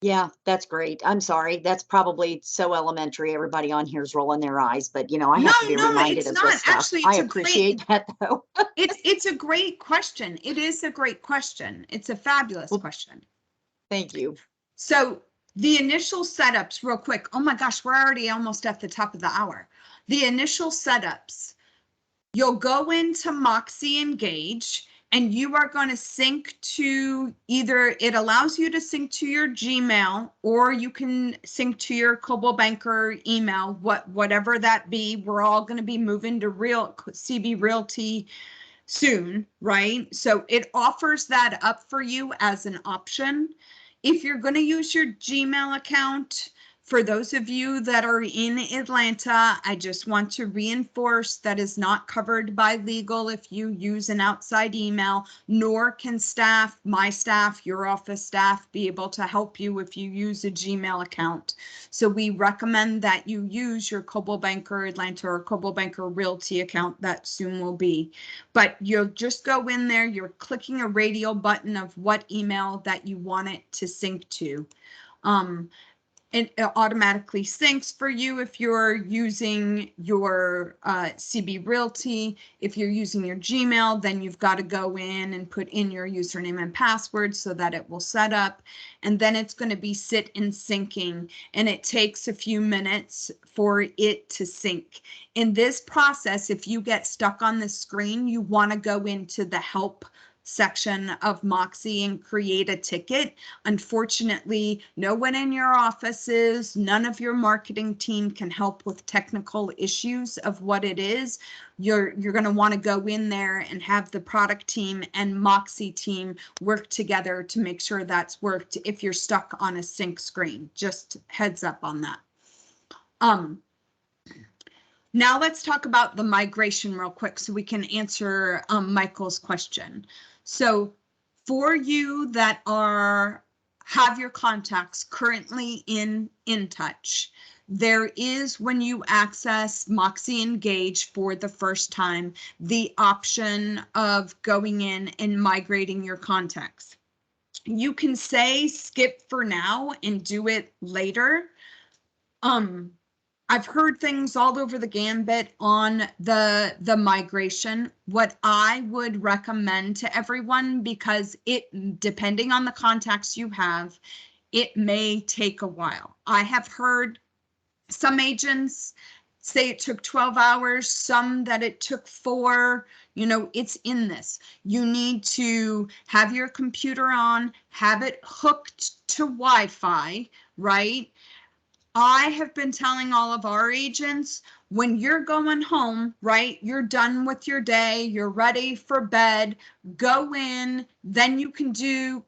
Yeah, that's great. I'm sorry. That's probably so elementary. Everybody on here is rolling their eyes, but I have to be reminded it's of not. this stuff. Actually, I it's appreciate that though. It's a great question. It is a great question. It's a fabulous Well, question. Thank you. So The initial setups, real quick. Oh my gosh, we're already almost at the top of the hour. The initial setups, you'll go into Moxie Engage and you are going to sync to either, it allows you to sync to your Gmail or you can sync to your Coldwell Banker email, whatever that be. We're all going to be moving to CB Realty soon, right? So it offers that up for you as an option. If you're going to use your Gmail account, for those of you that are in Atlanta, I just want to reinforce that is not covered by legal if you use an outside email, nor can staff, my staff, your office staff be able to help you if you use a Gmail account. So we recommend that you use your Coldwell Banker Atlanta or Coldwell Banker Realty account that soon will be. But you'll just go in there, you're clicking a radial button of what email that you want it to sync to. It automatically syncs for you if you're using your CB Realty. If you're using your Gmail, then you've got to go in and put in your username and password so that it will set up. And then it's going to be sit and syncing. And it takes a few minutes for it to sync. In this process, if you get stuck on the screen, you want to go into the help section of Moxie and create a ticket. Unfortunately, no one in your offices, none of your marketing team can help with technical issues of what it is. You're going to want to go in there and have the product team and Moxie team work together to make sure that's worked if you're stuck on a sync screen. Just heads up on that. Now let's talk about the migration real quick so we can answer Michael's question. So for you that have your contacts currently in InTouch, there is, when you access Moxie Engage for the first time, the option of going in and migrating your contacts. You can say skip for now and do it later. I've heard things all over the gambit on the migration. What I would recommend to everyone, because depending on the contacts you have, it may take a while. I have heard some agents say it took 12 hours, some that it took 4. It's in this. You need to have your computer on, have it hooked to Wi-Fi, right? I have been telling all of our agents, when you're going home, right, you're done with your day, you're ready for bed, go in, then you can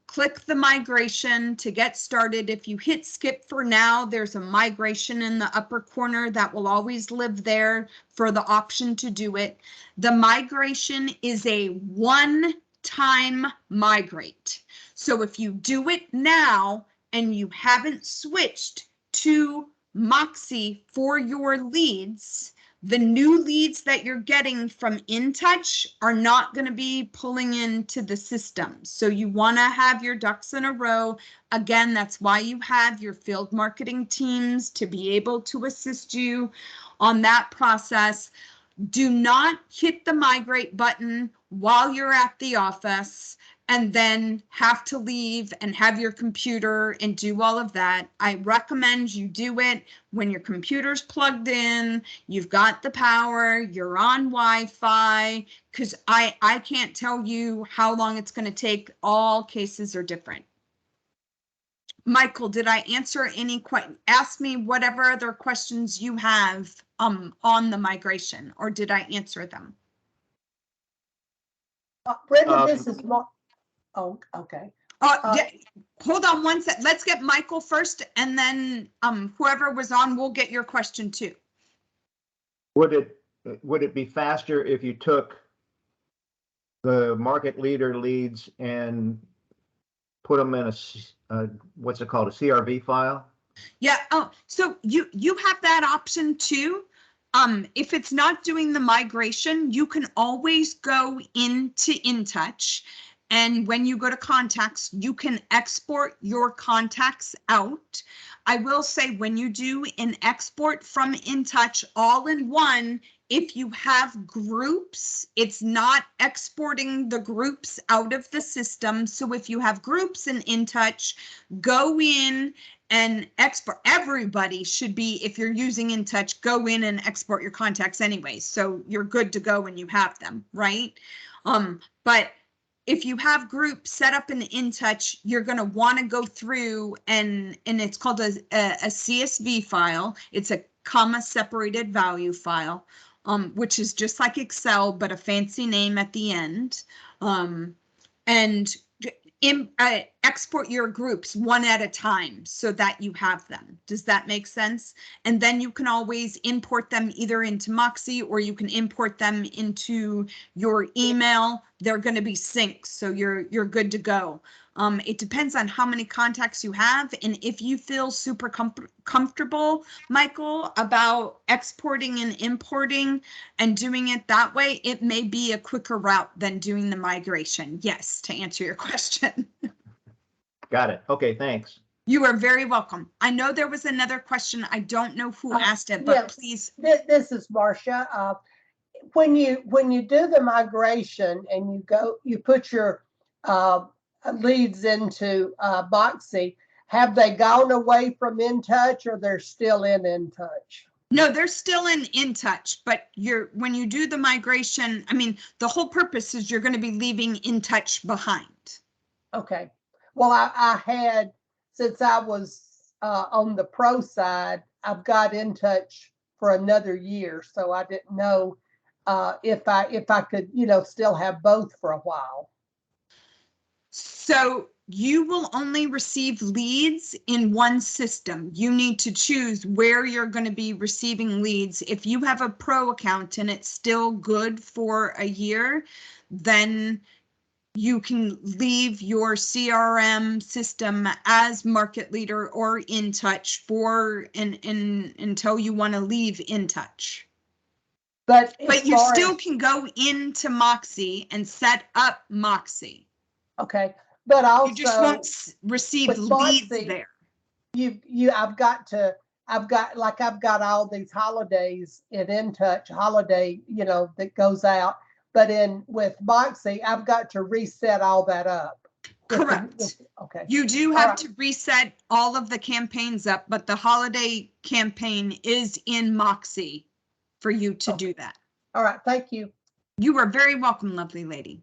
click the migration to get started. If you hit skip for now, there's a migration in the upper corner that will always live there for the option to do it. The migration is a one-time migrate. So if you do it now and you haven't switched to Moxie for your leads, the new leads that you're getting from InTouch are not going to be pulling into the system. So you want to have your ducks in a row. Again, that's why you have your field marketing teams to be able to assist you on that process. Do not hit the migrate button while you're at the office and then have to leave and have your computer and do all of that. I recommend you do it when your computer's plugged in, you've got the power, you're on Wi-Fi, because I can't tell you how long it's going to take. All cases are different. Michael, did I answer any questions? Ask me whatever other questions you have on the migration, or did I answer them? Brenda, this is Mark. Oh, okay. Hold on one sec. Let's get Michael first, and then whoever was on, we'll get your question too. Would it be faster if you took the market leader leads and put them in a what's it called, a CRV file? Yeah. Oh, so you have that option too. If it's not doing the migration, you can always go into InTouch. And when you go to contacts, you can export your contacts out. I will say when you do an export from InTouch all in one, if you have groups, it's not exporting the groups out of the system. So if you have groups in InTouch, go in and export. Everybody should be, if you're using InTouch, go in and export your contacts anyway. So you're good to go when you have them, right? But if you have groups set up in InTouch, you're going to want to go through and it's called a CSV file. It's a comma separated value file, which is just like Excel, but a fancy name at the end. And export your groups one at a time so that you have them. Does that make sense? And then you can always import them either into Moxie or you can import them into your email. They're going to be synced, so you're good to go. It depends on how many contacts you have, and if you feel super comfortable, Michael, about exporting and importing and doing it that way, it may be a quicker route than doing the migration. Yes, to answer your question. Got it. Okay, thanks. You are very welcome. I know there was another question. I don't know who asked it, but yes. please. This is Marcia. When you do the migration and you put your leads into Moxie, have they gone away from InTouch or they're still in InTouch? No, they're still in InTouch, but when you do the migration, I mean, the whole purpose is you're going to be leaving InTouch behind. Okay. Well, I had, since I was on the pro side, I've got InTouch for another year, so I didn't know if I could, still have both for a while. So you will only receive leads in one system. You need to choose where you're going to be receiving leads. If you have a pro account and it's still good for a year, then you can leave your CRM system as market leader or InTouch until you want to leave InTouch. But you still can go into Moxie and set up Moxie. Okay, but also you just won't receive leads Moxie, there. I've got all these holidays in InTouch, holiday, that goes out. But with Moxie, I've got to reset all that up. Correct. Okay. You do have to reset all of the campaigns up, but the holiday campaign is in Moxie for you to do that. All right. Thank you. You are very welcome, lovely lady.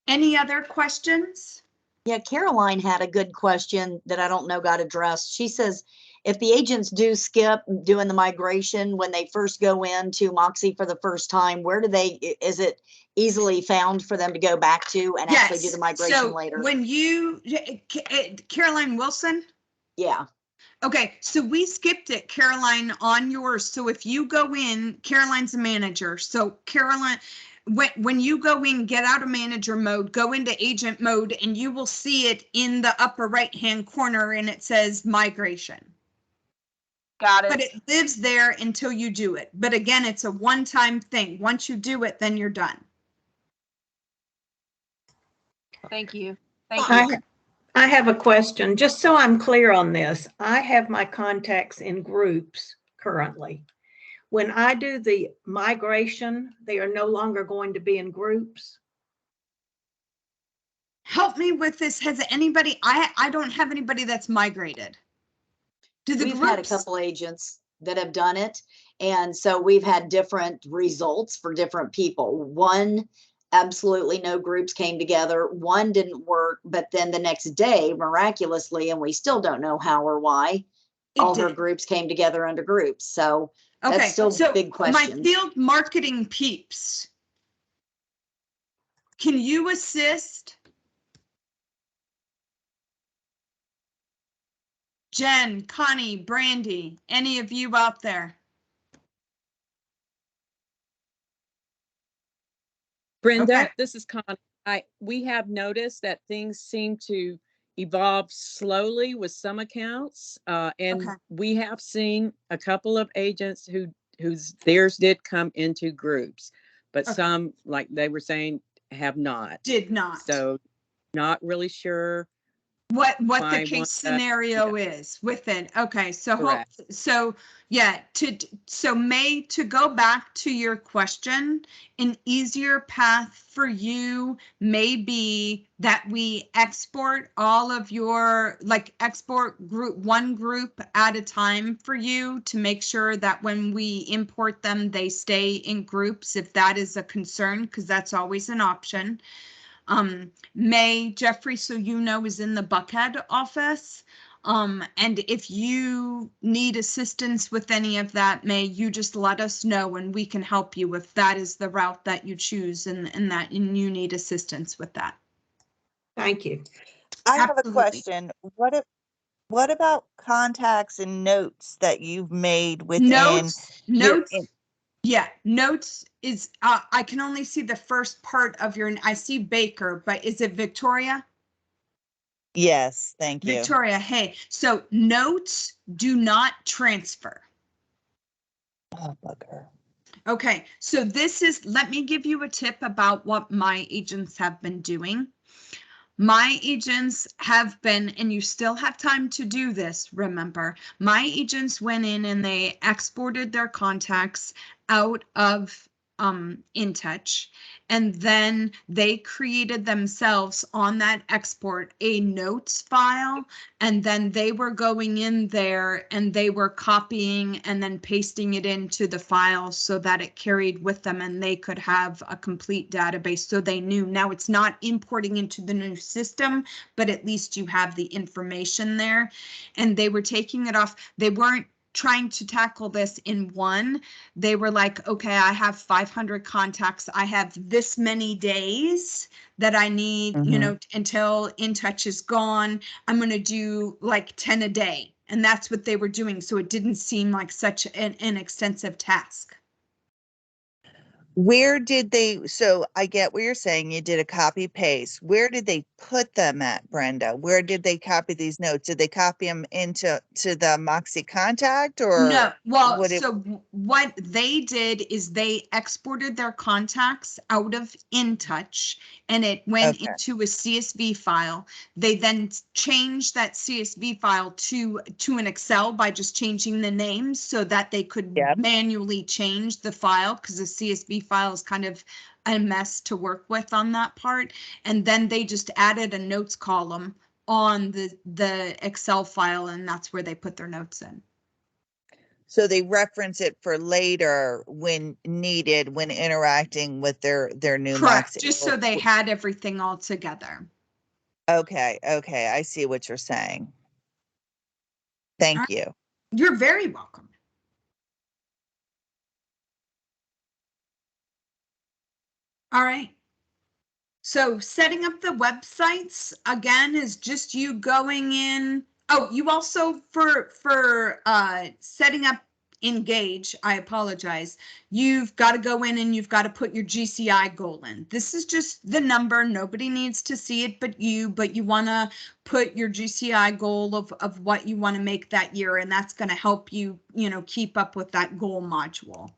Any other questions? Yeah, Caroline had a good question that I don't know got addressed. She says, if the agents do skip doing the migration when they first go into Moxie for the first time, is it easily found for them to go back to and actually do the migration later? When Caroline Wilson? Yeah. Okay, so we skipped it, Caroline, on yours. So if you go in, Caroline's a manager. So Caroline, when you go in, get out of manager mode, go into agent mode, and you will see it in the upper right-hand corner, and it says migration. Got it. But it lives there until you do it. But again, it's a one-time thing. Once you do it, then you're done. Thank you. Thank you. I have a question, just so I'm clear on this. I have my contacts in groups currently. When I do the migration, they are no longer going to be in groups. Help me with this. Has anybody, I don't have anybody that's migrated. We've had a couple agents that have done it. And so we've had different results for different people. One, absolutely no groups came together. One didn't work, but then the next day, miraculously, and we still don't know how or why, all her groups came together under groups. So that's still big questions. My field marketing peeps, can you assist? Jen, Connie, Brandy, any of you out there? Brenda, this is Connie. We have noticed that things seem to evolve slowly with some accounts, and we have seen a couple of agents whose theirs did come into groups, but some, like they were saying, have not. Did not. So not really sure what the why case one does- scenario is with it. Okay, so Correct. so yeah, so May, to go back to your question, an easier path for you may be that we export all of your, like, export one group at a time for you to make sure that when we import them, they stay in groups, if that is a concern, because that's always an option. May, Jeffrey, so you know, is in the Buckhead office. And if you need assistance with any of that, May, you just let us know and we can help you if that is the route that you choose and you need assistance with that. Thank you. I have a Absolutely. question. What about contacts and notes that you've made within Notes. in- Yeah, notes is, I can only see the first part of your, I see Baker, but is it Victoria? Yes, thank you. Victoria, hey, so notes do not transfer. Oh, bugger. Okay, so this is, let me give you a tip about what my agents have been doing. My agents have been, and you still have time to do this, remember, my agents went in and they exported their contacts out of InTouch, and then they created themselves on that export a notes file, and then they were going in there and they were copying and then pasting it into the file so that it carried with them and they could have a complete database, so they knew. Now it's not importing into the new system, but at least you have the information there. And they were taking it off. They weren't trying to tackle this in one. They were like, okay, I have 500 contacts. I have this many days that I need, you know, until InTouch is gone. I'm going to do like 10 a day. And that's what they were doing. So it didn't seem like such an extensive task. Where did they, so I get what you're saying, you did a copy paste. Where did they put them at, Brenda? Where did they copy these notes? Did they copy them into the Moxie contact, or? No, well, what it, so what they did is they exported their contacts out of InTouch and it went Okay. into a CSV file. They then changed that CSV file to an Excel by just changing the names so that they could Yep. manually change the file, because the CSV file is kind of a mess to work with on that part. And then they just added a notes column on the Excel file, and that's where they put their notes in. So they reference it for later when needed, when interacting with their new Correct, Moxie. just so they had everything all together. Okay, okay, I see what you're saying. Thank you. You're very welcome. All right. So setting up the websites, again, is just you going in. Oh, you also, for setting up Engage, I apologize. You've got to go in and you've got to put your GCI goal in. This is just the number. Nobody needs to see it but you want to put your GCI goal of what you want to make that year, and that's going to help you, you know, keep up with that goal module.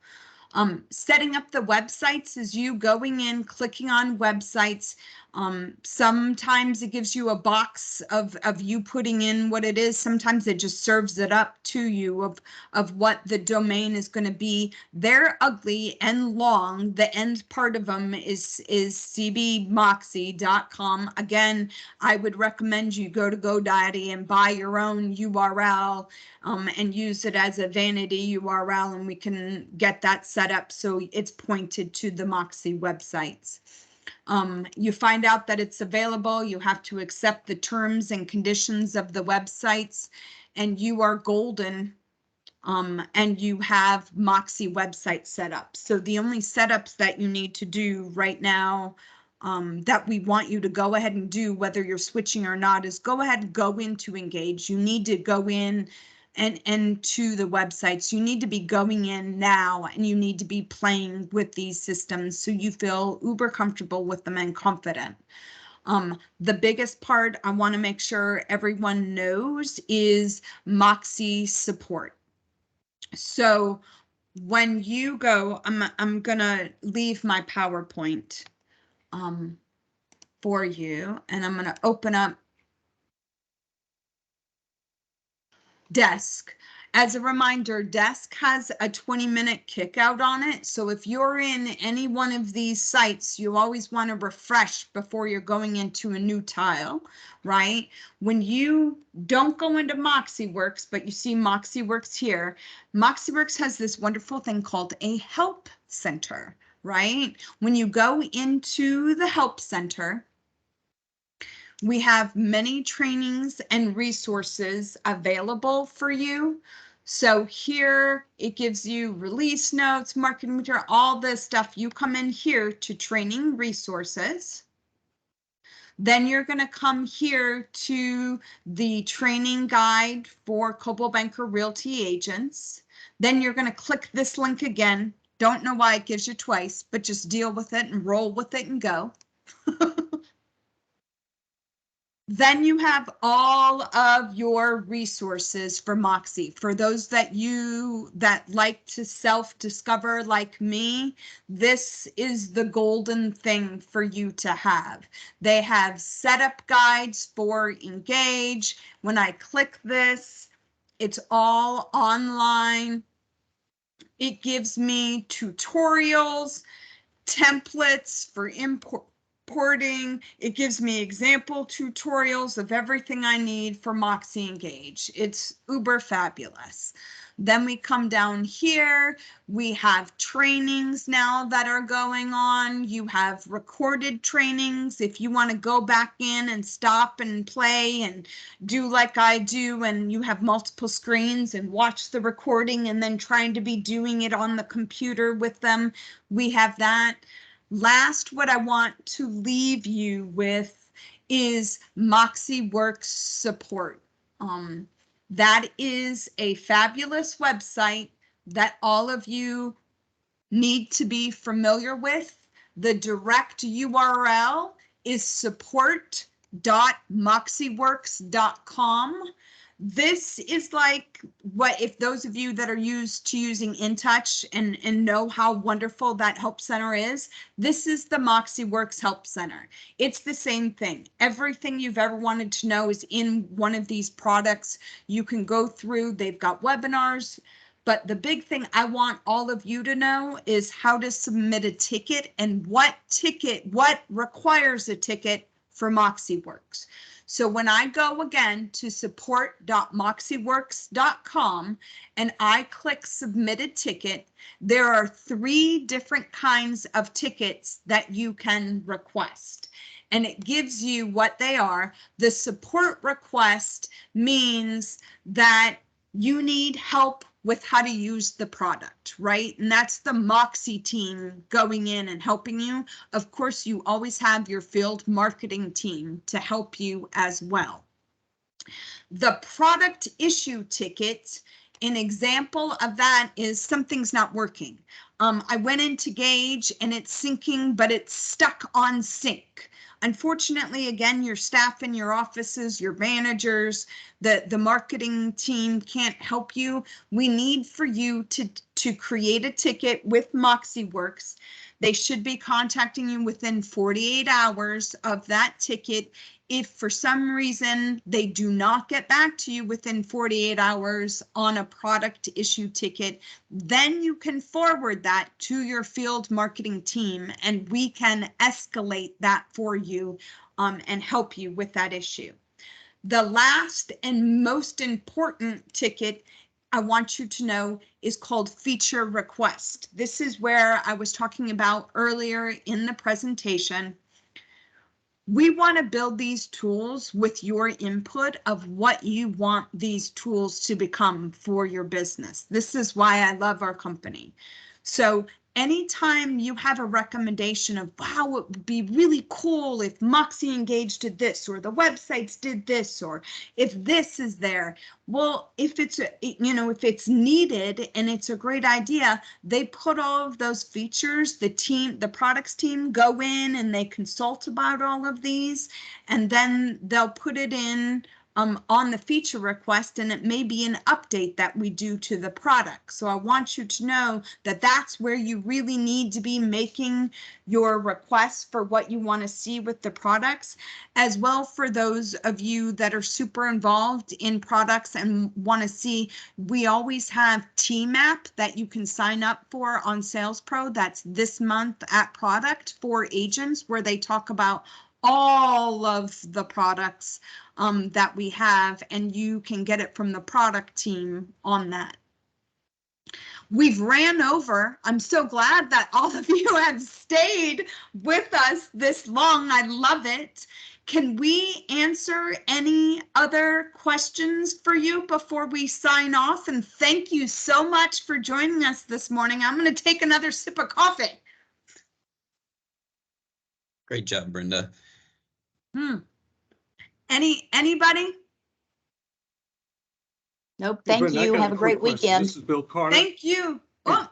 Setting up the websites is you going in, clicking on websites. Sometimes it gives you a box of you putting in what it is. Sometimes it just serves it up to you of what the domain is going to be. They're ugly and long. The end part of them is cbmoxie.com. Again, I would recommend you go to GoDaddy and buy your own URL and use it as a vanity URL, and we can get that set up so it's pointed to the Moxie websites. You find out that it's available, you have to accept the terms and conditions of the websites, and you are golden. And you have Moxie website set up. So the only setups that you need to do right now that we want you to go ahead and do, whether you're switching or not, is go ahead and go into Engage. You need to go in and to the websites. You need to be going in now, and you need to be playing with these systems so you feel uber comfortable with them and confident. The biggest part I want to make sure everyone knows is Moxie support. So when you go, I'm gonna leave my PowerPoint for you, and I'm gonna open up Desk. As a reminder, Desk has a 20-minute kick out on it. So if you're in any one of these sites, you always want to refresh before you're going into a new tile, right? When you don't go into MoxiWorks, but you see MoxiWorks here, MoxiWorks has this wonderful thing called a help center, right? When you go into the help center, we have many trainings and resources available for you. So here it gives you release notes, marketing material, all this stuff. You come in here to training resources. Then you're going to come here to the training guide for Coldwell Banker Realty agents. Then you're going to click this link again. Don't know why it gives you twice, but just deal with it and roll with it and go. Then you have all of your resources for Moxie. For those that like to self-discover like me, this is the golden thing for you to have. They have setup guides for Engage. When I click this, it's all online. It gives me tutorials, templates for importing. It gives me example tutorials of everything I need for Moxie Engage. It's uber fabulous. Then we come down here. We have trainings now that are going on. You have recorded trainings. If you want to go back in and stop and play and do like I do, and you have multiple screens and watch the recording and then trying to be doing it on the computer with them, we have that. Last, what I want to leave you with is MoxiWorks support. That is a fabulous website that all of you need to be familiar with. The direct URL is support.moxiworks.com. This is like what, if those of you that are used to using InTouch and know how wonderful that help center is, this is the MoxiWorks Help Center. It's the same thing. Everything you've ever wanted to know is in one of these products. You can go through, they've got webinars, but the big thing I want all of you to know is how to submit a ticket and what requires a ticket for MoxiWorks. So when I go again to support.moxiworks.com and I click submit a ticket, there are 3 different kinds of tickets that you can request. And it gives you what they are. The support request means that you need help with how to use the product, right? And that's the Moxie team going in and helping you. Of course, you always have your field marketing team to help you as well. The product issue ticket, an example of that is something's not working. I went into Gauge and it's syncing, but it's stuck on sync. Unfortunately, again, your staff in your offices, your managers, the marketing team can't help you. We need for you to create a ticket with MoxiWorks. They should be contacting you within 48 hours of that ticket. If for some reason they do not get back to you within 48 hours on a product issue ticket, then you can forward that to your field marketing team and we can escalate that for you and help you with that issue. The last and most important ticket I want you to know is called feature request. This is where I was talking about earlier in the presentation. We want to build these tools with your input of what you want these tools to become for your business. This is why I love our company. So anytime you have a recommendation of, wow, it would be really cool if Moxie Engage did this, or the websites did this, or if this is there. Well, if it's, if it's needed and it's a great idea, they put all of those features, the products team go in and they consult about all of these, and then they'll put it in on the feature request, and it may be an update that we do to the product. So I want you to know that that's where you really need to be making your requests for what you want to see with the products. As well, for those of you that are super involved in products and want to see, we always have TMAP that you can sign up for on Sales Pro. That's this month at product for agents, where they talk about all of the products that we have, and you can get it from the product team on that. We've ran over. I'm so glad that all of you have stayed with us this long. I love it. Can we answer any other questions for you before we sign off? And thank you so much for joining us this morning. I'm going to take another sip of coffee. Great job, Brenda. Anybody? Nope. Thank you. Have a great weekend. This is Bill Carter. Thank you. Oh.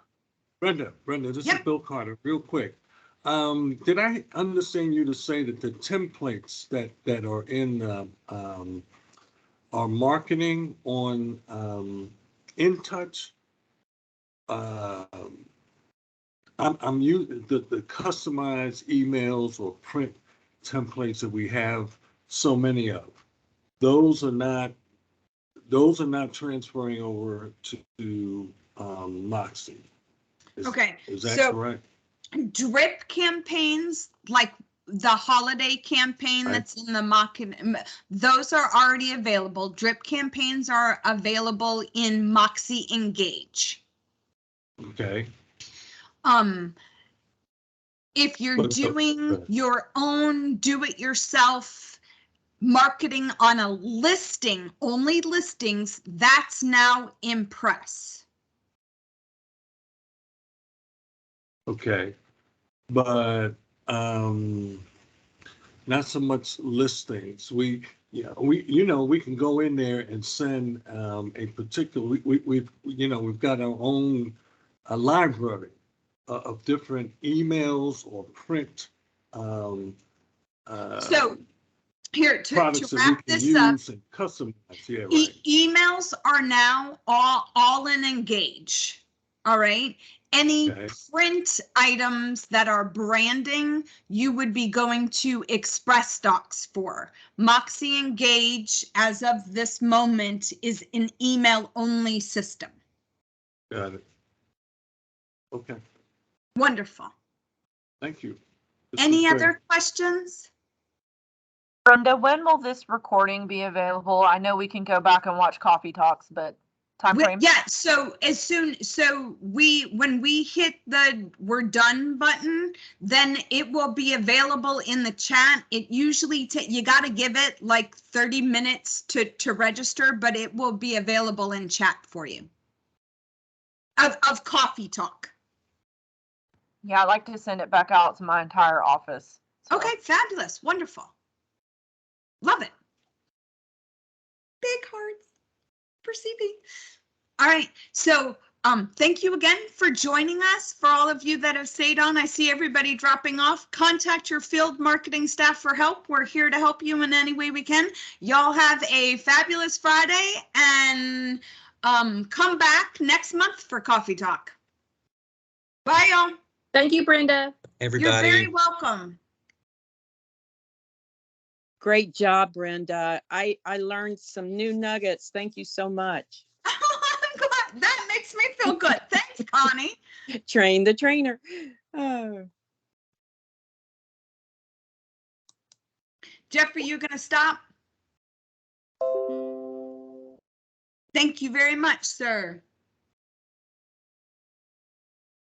Brenda, this is Bill Carter. Real quick. Did I understand you to say that the templates that are in our marketing on InTouch? I'm using the customized emails or print templates that we have so many of. Those are not transferring over to Moxie. Is that correct? Drip campaigns, like the holiday campaign that's in the marketing, those are already available. Drip campaigns are available in Moxie Engage. Okay. If you're doing your own do-it-yourself marketing on a listing, only listings, that's now Impress. Okay, but not so much listings. We can go in there and send a particular. We've got our own library of different emails or print. So here to wrap this up, and customize. Yeah, right. Emails are now all in Engage. All right. Any print items that are branding, you would be going to Express Docs for. Moxie Engage, as of this moment, is an email-only system. Got it. Okay. Wonderful. Thank you. Any other questions? Brenda, when will this recording be available? I know we can go back and watch Coffee Talks, but time frame? Yeah, so when we hit the we're done button, then it will be available in the chat. It usually you got to give it like 30 minutes to register, but it will be available in chat for you. Of Coffee Talk. Yeah, I'd like to send it back out to my entire office. So. Okay, fabulous, wonderful. Love it. Big hearts for CB. All right, so thank you again for joining us. For all of you that have stayed on, I see everybody dropping off. Contact your field marketing staff for help. We're here to help you in any way we can. Y'all have a fabulous Friday, and come back next month for Coffee Talk. Bye, y'all. Thank you, Brenda. Everybody. You're very welcome. Great job, Brenda. I learned some new nuggets. Thank you so much. I'm glad. That makes me feel good. Thanks, Connie. Train the trainer. Oh. Jeffrey, you gonna stop? Thank you very much, sir.